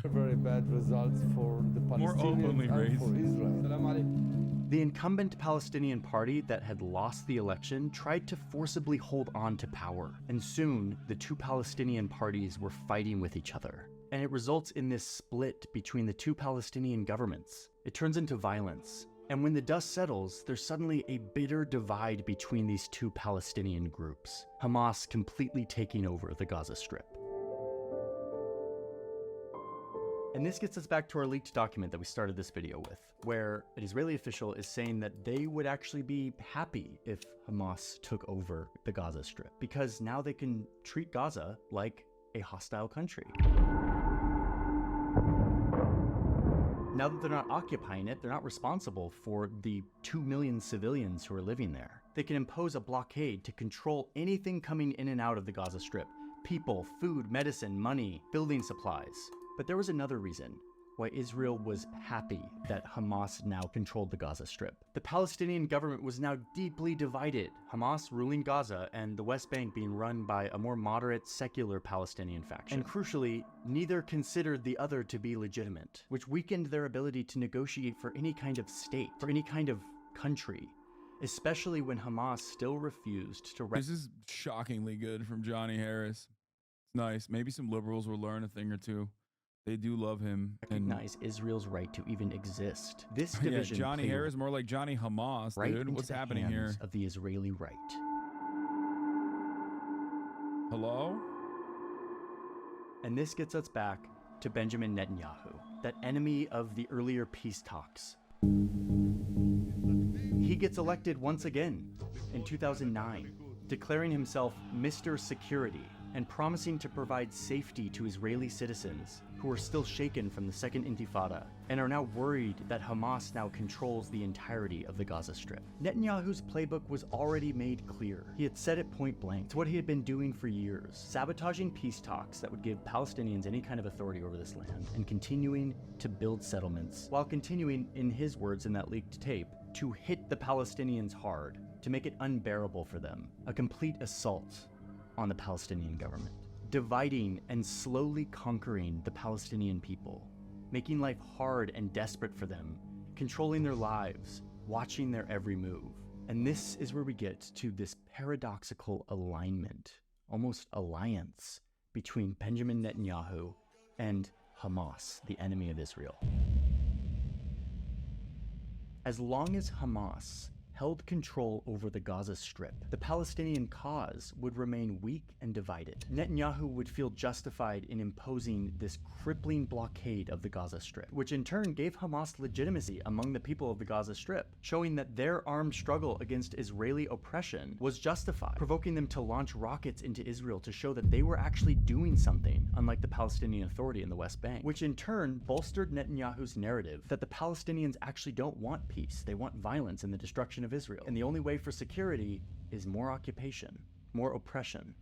Very bad results for the More openly Palestinians and for racist. Israel. Salam alaikum. The incumbent Palestinian party that had lost the election tried to forcibly hold on to power, and soon the two Palestinian parties were fighting with each other. And it results in this split between the two Palestinian governments. It turns into violence, and when the dust settles, there's suddenly a bitter divide between these two Palestinian groups, Hamas completely taking over the Gaza Strip. And this gets us back to our leaked document that we started this video with, where an Israeli official is saying that they would actually be happy if Hamas took over the Gaza Strip, because now they can treat Gaza like a hostile country. Now that they're not occupying it, they're not responsible for the 2 million civilians who are living there. They can impose a blockade to control anything coming in and out of the Gaza Strip: people, food, medicine, money, building supplies. But there was another reason why Israel was happy that Hamas now controlled the Gaza Strip. The Palestinian government was now deeply divided, Hamas ruling Gaza and the West Bank being run by a more moderate, secular Palestinian faction. And crucially, neither considered the other to be legitimate, which weakened their ability to negotiate for any kind of state, for any kind of country, especially when Hamas still refused to... This is shockingly good from Johnny Harris. It's nice. Maybe some liberals will learn a thing or two. They do love him. Recognize Israel's right to even exist. This division, yeah, Johnny Harris, more like Johnny Hamas, right, dude. What's happening here? Of the Israeli right. Hello? And this gets us back to Benjamin Netanyahu, that enemy of the earlier peace talks. He gets elected once again in 2009, declaring himself Mr. Security and promising to provide safety to Israeli citizens who are still shaken from the Second Intifada and are now worried that Hamas now controls the entirety of the Gaza Strip. Netanyahu's playbook was already made clear. He had said it point blank. It's what he had been doing for years, sabotaging peace talks that would give Palestinians any kind of authority over this land and continuing to build settlements, while continuing, in his words in that leaked tape, to hit the Palestinians hard, to make it unbearable for them. A complete assault on the Palestinian government, dividing and slowly conquering the Palestinian people, making life hard and desperate for them, controlling their lives, watching their every move. And this is where we get to this paradoxical alignment, almost alliance, between Benjamin Netanyahu and Hamas, the enemy of Israel. As long as Hamas held control over the Gaza Strip, the Palestinian cause would remain weak and divided. Netanyahu would feel justified in imposing this crippling blockade of the Gaza Strip, which in turn gave Hamas legitimacy among the people of the Gaza Strip, showing that their armed struggle against Israeli oppression was justified, provoking them to launch rockets into Israel to show that they were actually doing something, unlike the Palestinian Authority in the West Bank, which in turn bolstered Netanyahu's narrative that the Palestinians actually don't want peace, they want violence and the destruction of Israel. And the only way for security is more occupation, more oppression.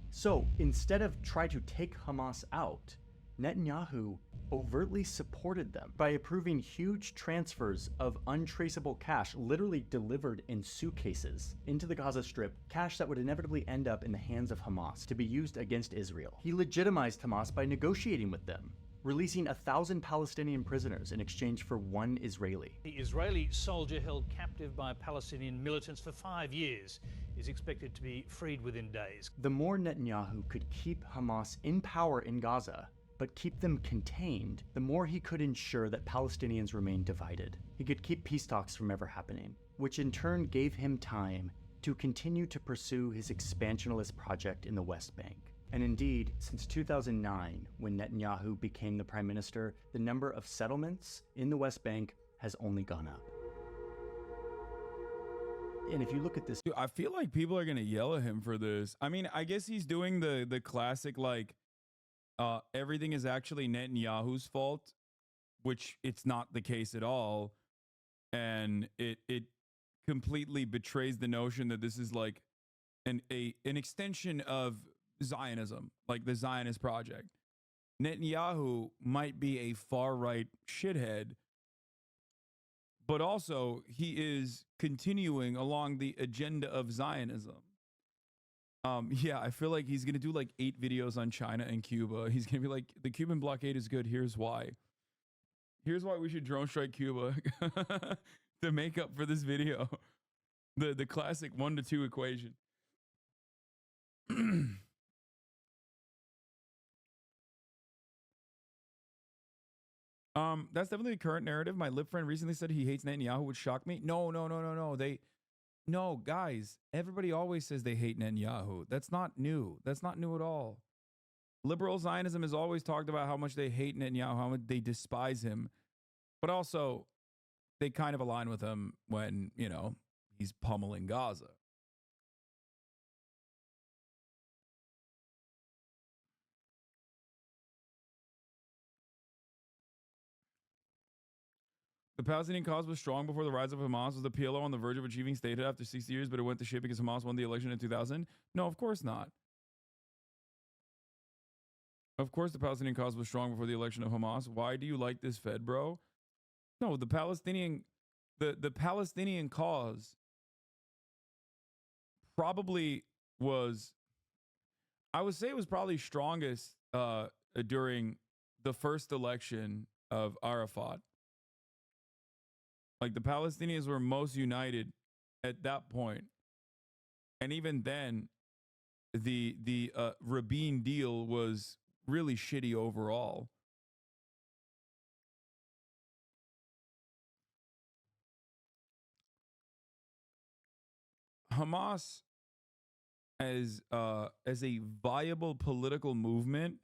So instead of try to take Hamas out, Netanyahu overtly supported them by approving huge transfers of untraceable cash, literally delivered in suitcases into the Gaza Strip, cash that would inevitably end up in the hands of Hamas to be used against Israel. He legitimized Hamas by negotiating with them, releasing 1,000 Palestinian prisoners in exchange for 1 Israeli. The Israeli soldier held captive by Palestinian militants for 5 years is expected to be freed within days. The more Netanyahu could keep Hamas in power in Gaza, but keep them contained, the more he could ensure that Palestinians remained divided. He could keep peace talks from ever happening, which in turn gave him time to continue to pursue his expansionist project in the West Bank. And indeed, since 2009, when Netanyahu became the prime minister, the number of settlements in the West Bank has only gone up. And if you look at this... Dude, I feel like people are going to yell at him for this. I mean, I guess he's doing the classic, like, everything is actually Netanyahu's fault, which it's not the case at all. And it completely betrays the notion that this is like an extension of Zionism, like the Zionist project. Netanyahu might be a far right shithead, but also he is continuing along the agenda of Zionism. Yeah, I feel like he's gonna do like 8 videos on China and Cuba. He's gonna be like, the Cuban blockade is good. Here's why. Here's why we should drone strike Cuba to make up for this video. The classic 1 to 2 equation. That's definitely the current narrative. My lip friend recently said he hates Netanyahu, which shocked me. No. No, guys, everybody always says they hate Netanyahu. That's not new. That's not new at all. Liberal Zionism has always talked about how much they hate Netanyahu, how much they despise him. But also, they kind of align with him when, you know, he's pummeling Gaza. The Palestinian cause was strong before the rise of Hamas. Was the PLO on the verge of achieving statehood after 60 years, but it went to shit because Hamas won the election in 2000? No, of course not. Of course the Palestinian cause was strong before the election of Hamas. Why do you like this Fed, bro? No, the Palestinian cause probably was, I would say it was probably strongest during the first election of Arafat. Like, the Palestinians were most united at that point. And even then, the Rabin deal was really shitty overall. Hamas as a viable political movement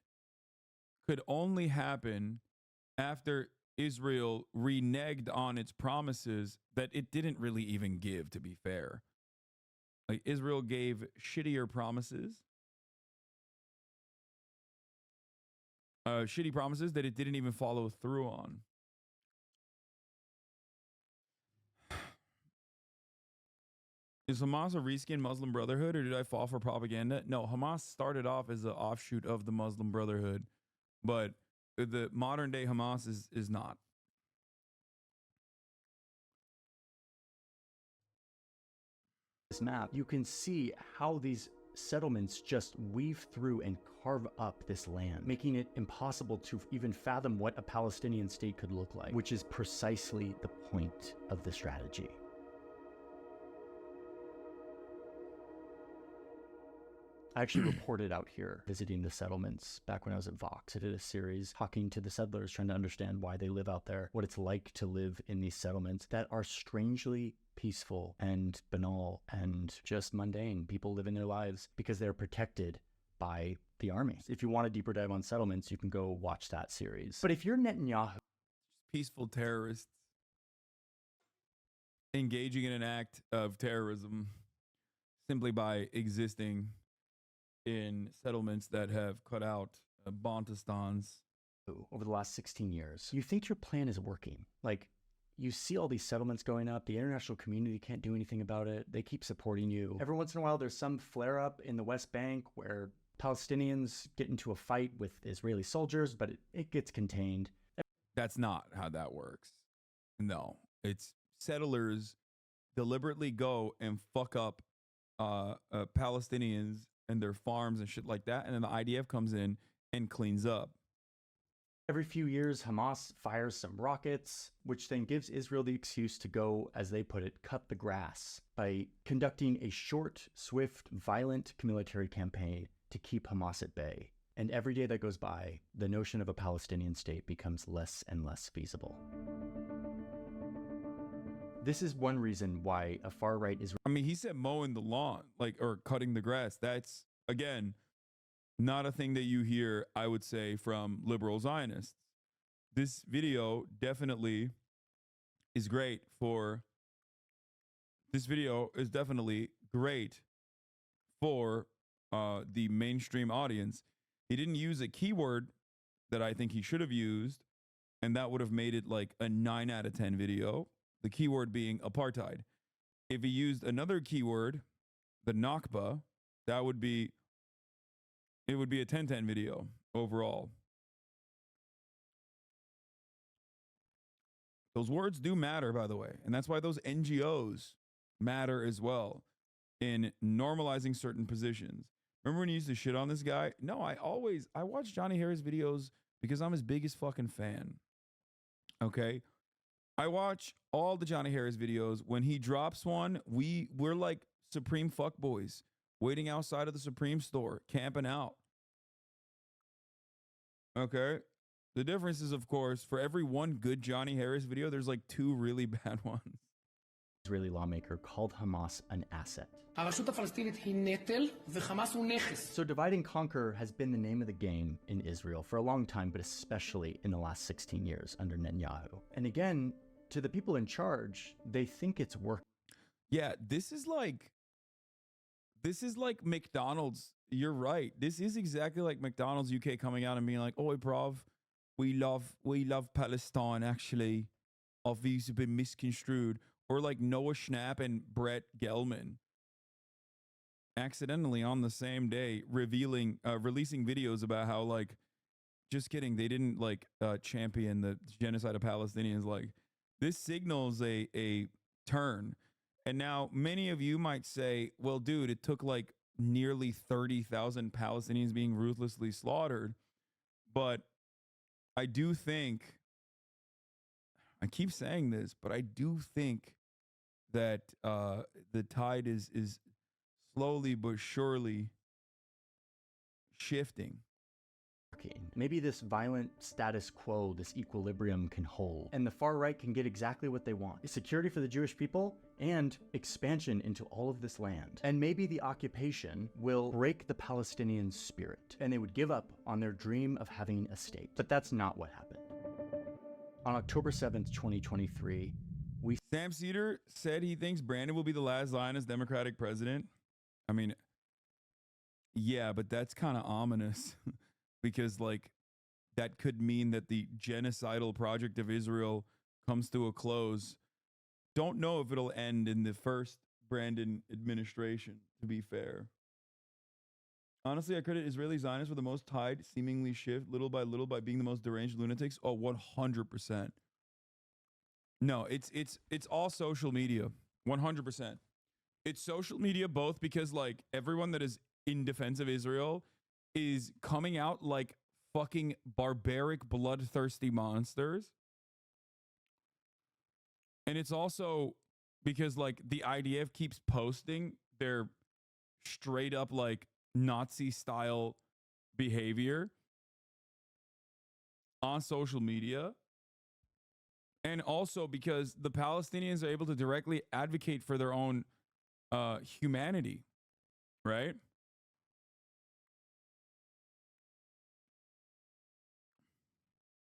could only happen after Israel reneged on its promises that it didn't really even give, to be fair. Like, Israel gave shittier promises. Shitty promises that it didn't even follow through on. Is Hamas a reskin Muslim Brotherhood, or did I fall for propaganda? No, Hamas started off as an offshoot of the Muslim Brotherhood, but the modern day Hamas is not. This map, you can see how these settlements just weave through and carve up this land, making it impossible to even fathom what a Palestinian state could look like, which is precisely the point of the strategy. I actually reported out here visiting the settlements back when I was at Vox. I did a series talking to the settlers, trying to understand why they live out there, what it's like to live in these settlements that are strangely peaceful and banal and just mundane. People living their lives because they're protected by the army. If you want a deeper dive on settlements, you can go watch that series. But if you're Netanyahu, peaceful terrorists engaging in an act of terrorism simply by existing in settlements that have cut out Bantustans over the last 16 years, you think your plan is working. Like, you see all these settlements going up. The international community can't do anything about it. They keep supporting you. Every once in a while, there's some flare-up in the West Bank where Palestinians get into a fight with Israeli soldiers, but it gets contained. That's not how that works. No, it's settlers deliberately go and fuck up Palestinians and their farms and shit like that, and then the IDF comes in and cleans up. Every few years, Hamas fires some rockets, which then gives Israel the excuse to go, as they put it, cut the grass by conducting a short, swift, violent military campaign to keep Hamas at bay. And every day that goes by, the notion of a Palestinian state becomes less and less feasible. This is one reason why a far-right is... I mean, he said mowing the lawn, like, or cutting the grass. That's, again, not a thing that you hear, I would say, from liberal Zionists. This video definitely is great for... This video is definitely great for the mainstream audience. He didn't use a keyword that I think he should have used, and that would have made it like a 9 out of 10 video. The keyword being apartheid. If he used another keyword, the Nakba, it would be a 10-10 video overall. Those words do matter, by the way. And that's why those NGOs matter as well in normalizing certain positions. Remember when you used to shit on this guy? No, I watch Johnny Harris videos because I'm his biggest fucking fan. Okay? I watch all the Johnny Harris videos. When he drops one, we're like Supreme fuckboys waiting outside of the Supreme store, camping out. Okay? The difference is, of course, for every one good Johnny Harris video, there's like 2 really bad ones. Israeli lawmaker called Hamas an asset. So divide and conquer has been the name of the game in Israel for a long time, but especially in the last 16 years under Netanyahu. And again, to the people in charge, they think it's working. Yeah, this is like McDonald's. You're right. This is exactly like McDonald's UK coming out and being like, "Oi, bruv, we love Palestine, actually. Our views have been misconstrued." Or like Noah Schnapp and Brett Gelman accidentally on the same day releasing videos about how, like, just kidding, they didn't champion the genocide of Palestinians. Like, this signals a turn. And now many of you might say, well, dude, it took like nearly 30,000 Palestinians being ruthlessly slaughtered. But I do think, I keep saying this, but I do think that the tide is slowly but surely shifting. Maybe this violent status quo, this equilibrium can hold, and the far right can get exactly what they want: security for the Jewish people and expansion into all of this land. And maybe the occupation will break the Palestinian spirit, and they would give up on their dream of having a state. But that's not what happened. On October 7th, 2023, Sam Cedar said he thinks Brandon will be the last Zionist Democratic president. I mean, yeah, but that's kind of ominous because, like, that could mean that the genocidal project of Israel comes to a close. Don't know if it'll end in the first Brandon administration, to be fair. Honestly, I credit Israeli Zionists with the most tide seemingly shift little by little by being the most deranged lunatics. Oh, 100%. No, it's all social media. 100%. It's social media both because, like, everyone that is in defense of Israel is coming out like fucking barbaric, bloodthirsty monsters. And it's also because, like, the IDF keeps posting their straight up, like, Nazi style behavior on social media. And also because the Palestinians are able to directly advocate for their own humanity, right?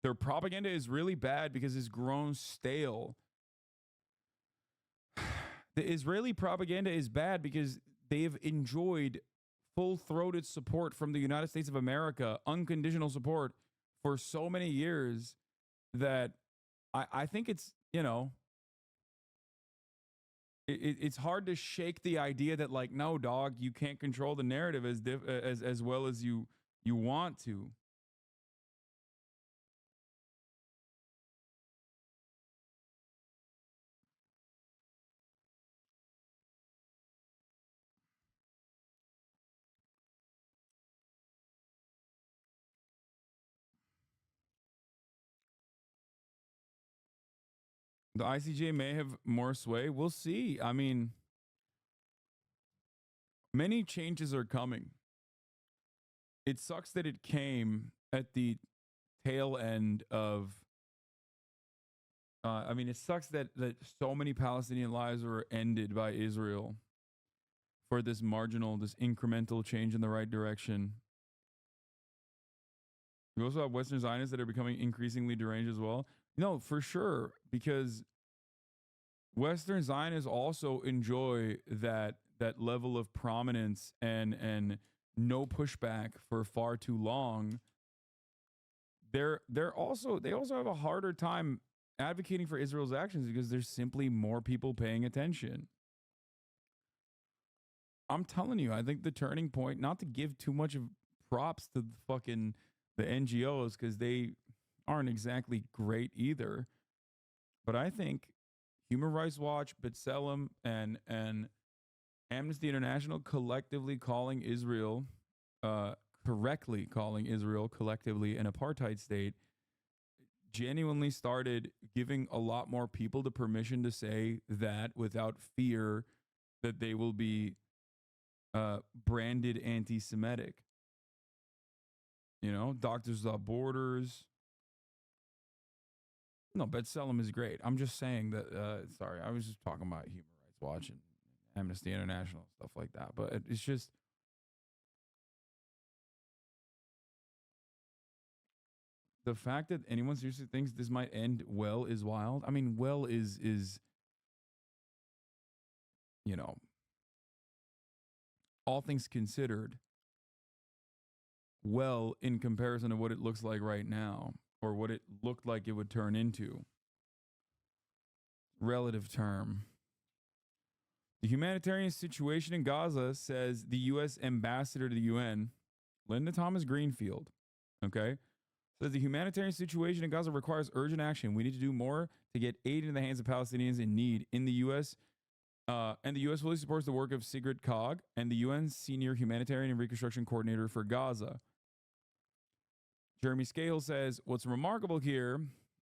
Their propaganda is really bad because it's grown stale. The Israeli propaganda is bad because they've enjoyed full-throated support from the United States of America, unconditional support for so many years that I think it's, you know, it's hard to shake the idea that, like, no, dog, you can't control the narrative as well as you want to. The ICJ may have more sway. We'll see. I mean, many changes are coming. It sucks that it came at the tail end of, I mean, it sucks that so many Palestinian lives were ended by Israel for this marginal, this incremental change in the right direction. We also have Western Zionists that are becoming increasingly deranged as well. No, for sure, because Western Zionists also enjoy that level of prominence and no pushback for far too long. They also have a harder time advocating for Israel's actions because there's simply more people paying attention. I'm telling you, I think the turning point, not to give too much of props to the NGOs, because they aren't exactly great either. But I think Human Rights Watch, B'Tselem, and Amnesty International collectively calling Israel, correctly calling Israel collectively an apartheid state, genuinely started giving a lot more people the permission to say that without fear that they will be branded anti-Semitic. You know, Doctors Without Borders. No, B'Tselem is great. I'm just saying that, sorry, I was just talking about Human Rights Watch and Amnesty International, stuff like that. But it's just, the fact that anyone seriously thinks this might end well is wild. I mean, well is you know, all things considered, well in comparison to what it looks like right now, or what it looked like it would turn into. Relative term. The humanitarian situation in Gaza, says the U.S. ambassador to the UN, Linda Thomas Greenfield, okay, says the humanitarian situation in Gaza requires urgent action. We need to do more to get aid into the hands of Palestinians in need. In the U.S., and the U.S. fully supports the work of Sigrid Kaag and the UN Senior Humanitarian and Reconstruction Coordinator for Gaza. Jeremy Scahill says, what's remarkable here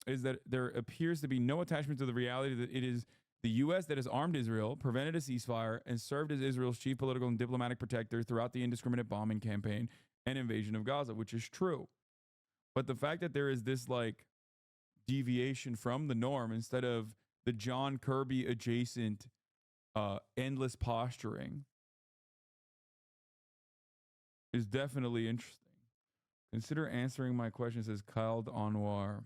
is that there appears to be no attachment to the reality that it is the U.S. that has armed Israel, prevented a ceasefire, and served as Israel's chief political and diplomatic protector throughout the indiscriminate bombing campaign and invasion of Gaza, which is true. But the fact that there is this like deviation from the norm, instead of the John Kirby adjacent endless posturing, is definitely interesting. Consider answering my question, says Kyle Anwar.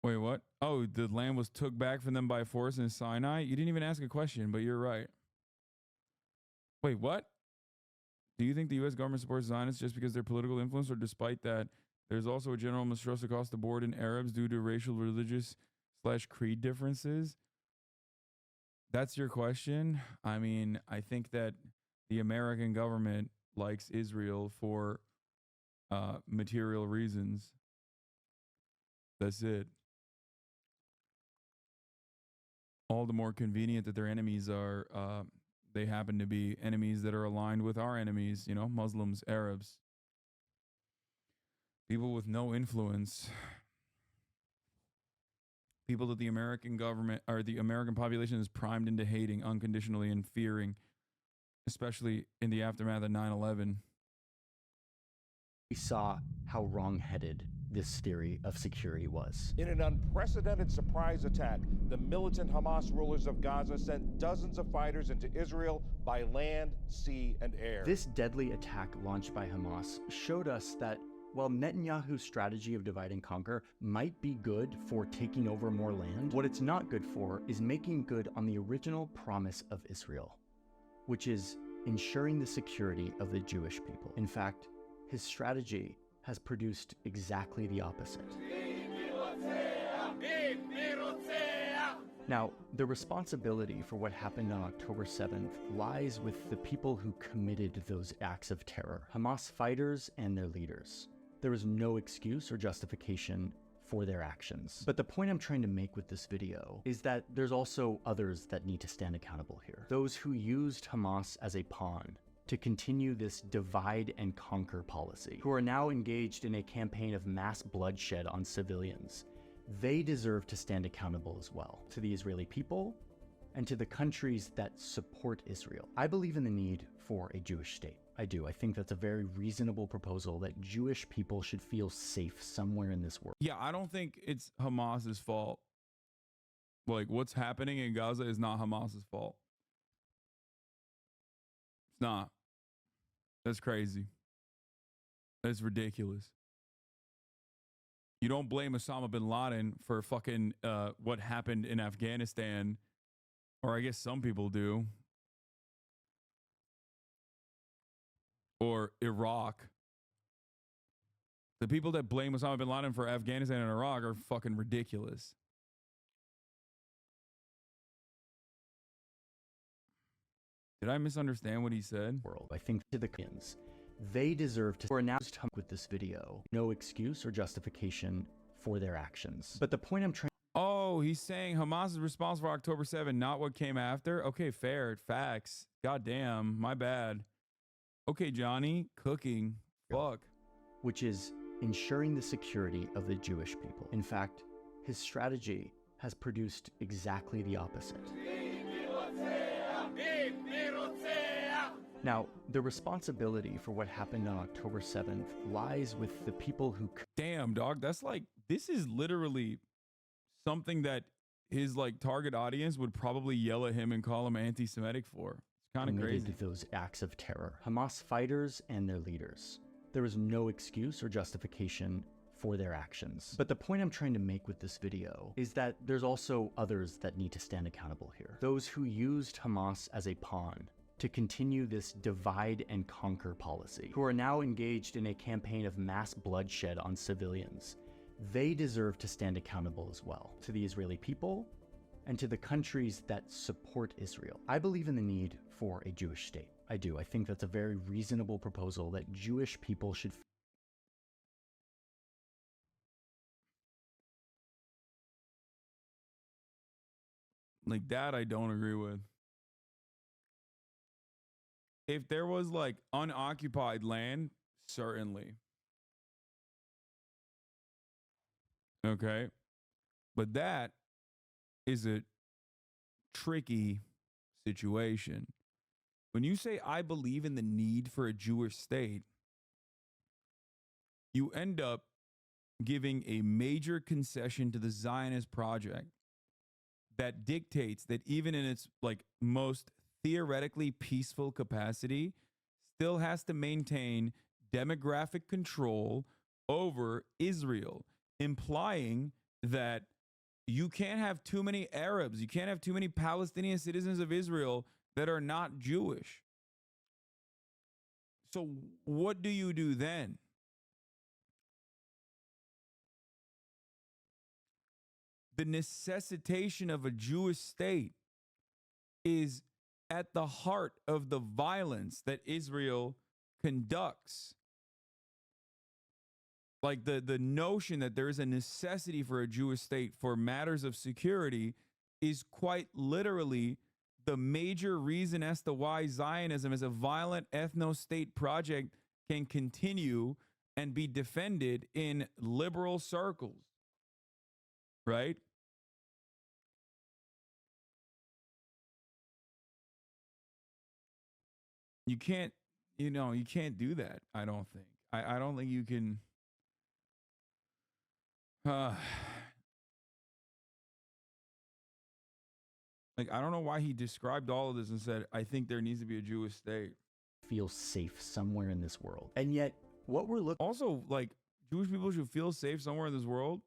Wait, what? Oh, the land was took back from them by force in Sinai? You didn't even ask a question, but you're right. Wait, what? Do you think the U.S. government supports Zionists just because of their political influence, or despite that, there's also a general mistrust across the board in Arabs due to racial, religious / creed differences? That's your question? I mean, I think that the American government likes Israel for material reasons. That's it. All the more convenient that their enemies are, they happen to be enemies that are aligned with our enemies, you know, Muslims, Arabs, people with no influence, people that the American government or the American population is primed into hating unconditionally and fearing, especially in the aftermath of 9/11. We saw how wrong-headed this theory of security was. In an unprecedented surprise attack, the militant Hamas rulers of Gaza sent dozens of fighters into Israel by land, sea, and air. This deadly attack launched by Hamas showed us that while Netanyahu's strategy of divide and conquer might be good for taking over more land, what it's not good for is making good on the original promise of Israel, which is ensuring the security of the Jewish people. In fact, his strategy has produced exactly the opposite. Now, the responsibility for what happened on October 7th lies with the people who committed those acts of terror, Hamas fighters and their leaders. There is no excuse or justification for their actions. But the point I'm trying to make with this video is that there's also others that need to stand accountable here. Those who used Hamas as a pawn to continue this divide and conquer policy, who are now engaged in a campaign of mass bloodshed on civilians. They deserve to stand accountable as well, to the Israeli people and to the countries that support Israel. I believe in the need for a Jewish state. I do. I think that's a very reasonable proposal, that Jewish people should feel safe somewhere in this world. Yeah, I don't think it's Hamas's fault. Like, what's happening in Gaza is not Hamas's fault. It's not. That's crazy. That's ridiculous. You don't blame Osama bin Laden for fucking what happened in Afghanistan, or I guess some people do, or Iraq. The people that blame Osama bin Laden for Afghanistan and Iraq are fucking ridiculous. Did I misunderstand what he said? World. I think to the Koreans, they deserve to. We're now with this video. No excuse or justification for their actions. But the point I'm trying. Oh, he's saying Hamas is responsible for October 7, not what came after. Okay, fair. Facts. God damn. My bad. Okay, Johnny. Cooking. Fuck. Which is ensuring the security of the Jewish people. In fact, his strategy has produced exactly the opposite. Now, the responsibility for what happened on October 7th lies with the people who... Damn, dog. That's like, this is literally something that his like target audience would probably yell at him and call him anti-Semitic for. It's kind of crazy. Those acts of terror. Hamas fighters and their leaders. There is no excuse or justification for their actions. But the point I'm trying to make with this video is that there's also others that need to stand accountable here. Those who used Hamas as a pawn to continue this divide and conquer policy, who are now engaged in a campaign of mass bloodshed on civilians. They deserve to stand accountable as well, to the Israeli people and to the countries that support Israel. I believe in the need for a Jewish state. I do. I think that's a very reasonable proposal that Jewish people should. Like that, I don't agree with. If there was like unoccupied land, certainly. Okay. But that is a tricky situation. When you say, I believe in the need for a Jewish state, you end up giving a major concession to the Zionist project that dictates that even in its like most theoretically peaceful capacity, still has to maintain demographic control over Israel, implying that you can't have too many Arabs, you can't have too many Palestinian citizens of Israel that are not Jewish. So what do you do then? The necessitation of a Jewish state is at the heart of the violence that Israel conducts. Like the notion that there is a necessity for a Jewish state for matters of security is quite literally the major reason as to why Zionism as a violent ethno-state project can continue and be defended in liberal circles. Right? You can't, you can't do that, I don't think. I don't think you can. Like, I don't know why he described all of this and said, I think there needs to be a Jewish state. Feel safe somewhere in this world. And yet, what we're looking... Also, like, Jewish people should feel safe somewhere in this world.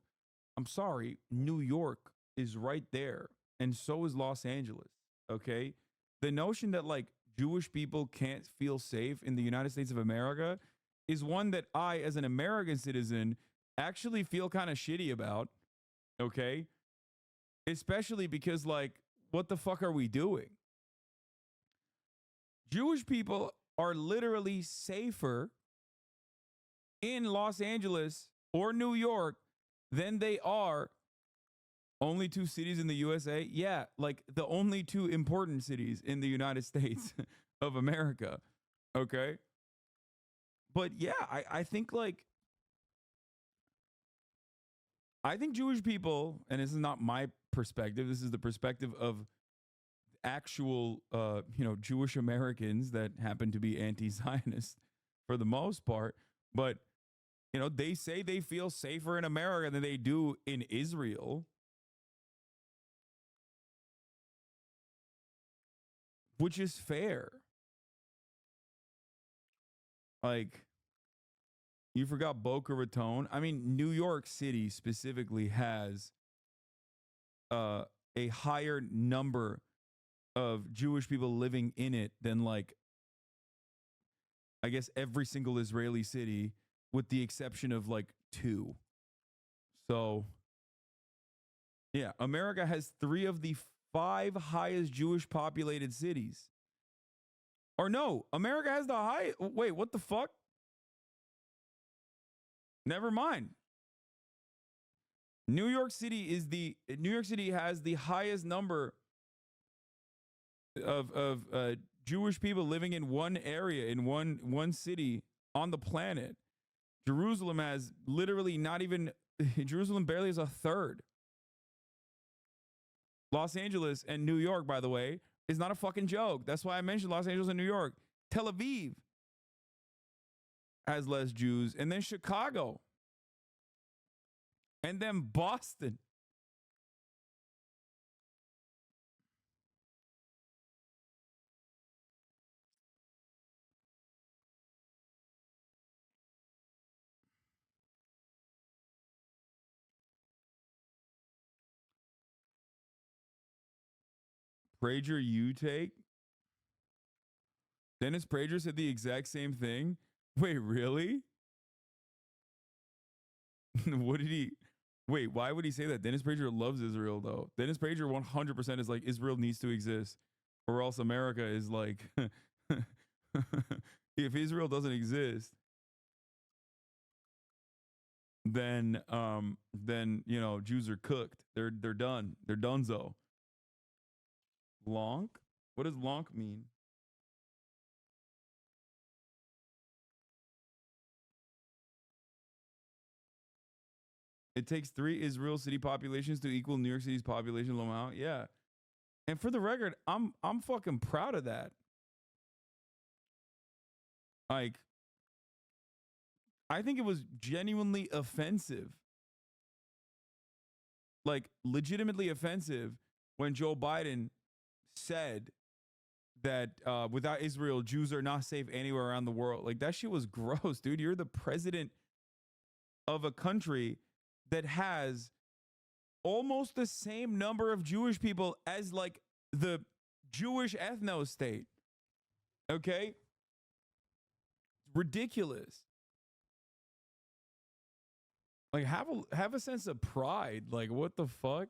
I'm sorry, New York is right there. And so is Los Angeles, okay? The notion that, like, Jewish people can't feel safe in the United States of America is one that I, as an American citizen, actually feel kind of shitty about, okay? Especially because, like, what the fuck are we doing? Jewish people are literally safer in Los Angeles or New York than they are only two cities in the USA. Yeah, like the only two important cities in the United States of America. Okay. But yeah, I think like, I think Jewish people, and this is not my perspective, this is the perspective of actual, Jewish Americans that happen to be anti-Zionist for the most part. But, they say they feel safer in America than they do in Israel. Which is fair. Like, you forgot Boca Raton. I mean, New York City specifically has a higher number of Jewish people living in it than, like, I guess every single Israeli city, with the exception of like 2. So, yeah, America has 3 of the 5 highest Jewish populated cities. Or no, America has the high. Wait, what the fuck? Never mind. New York City has the highest number of Jewish people living in one area, in one city on the planet. Jerusalem has literally not even, Jerusalem barely has a third. Los Angeles and New York, by the way, is not a fucking joke. That's why I mentioned Los Angeles and New York. Tel Aviv has less Jews, and then Chicago, and then Boston. Prager, you take? Dennis Prager said the exact same thing? Wait, really? What did he... Wait, why would he say that? Dennis Prager loves Israel, though. Dennis Prager 100% is like, Israel needs to exist, or else America is like... if Israel doesn't exist, then you know, Jews are cooked. They're done. They're donezo. Lonk? What does lonk mean? It takes 3 Israel city populations to equal New York City's population amount. Yeah. And for the record, I'm fucking proud of that. Like, I think it was genuinely offensive. Like, legitimately offensive when Joe Biden said that without Israel, Jews are not safe anywhere around the world. Like, that shit was gross, dude. You're the president of a country that has almost the same number of Jewish people as like the Jewish ethno state. Okay? Ridiculous. Like, have a sense of pride. Like, what the fuck?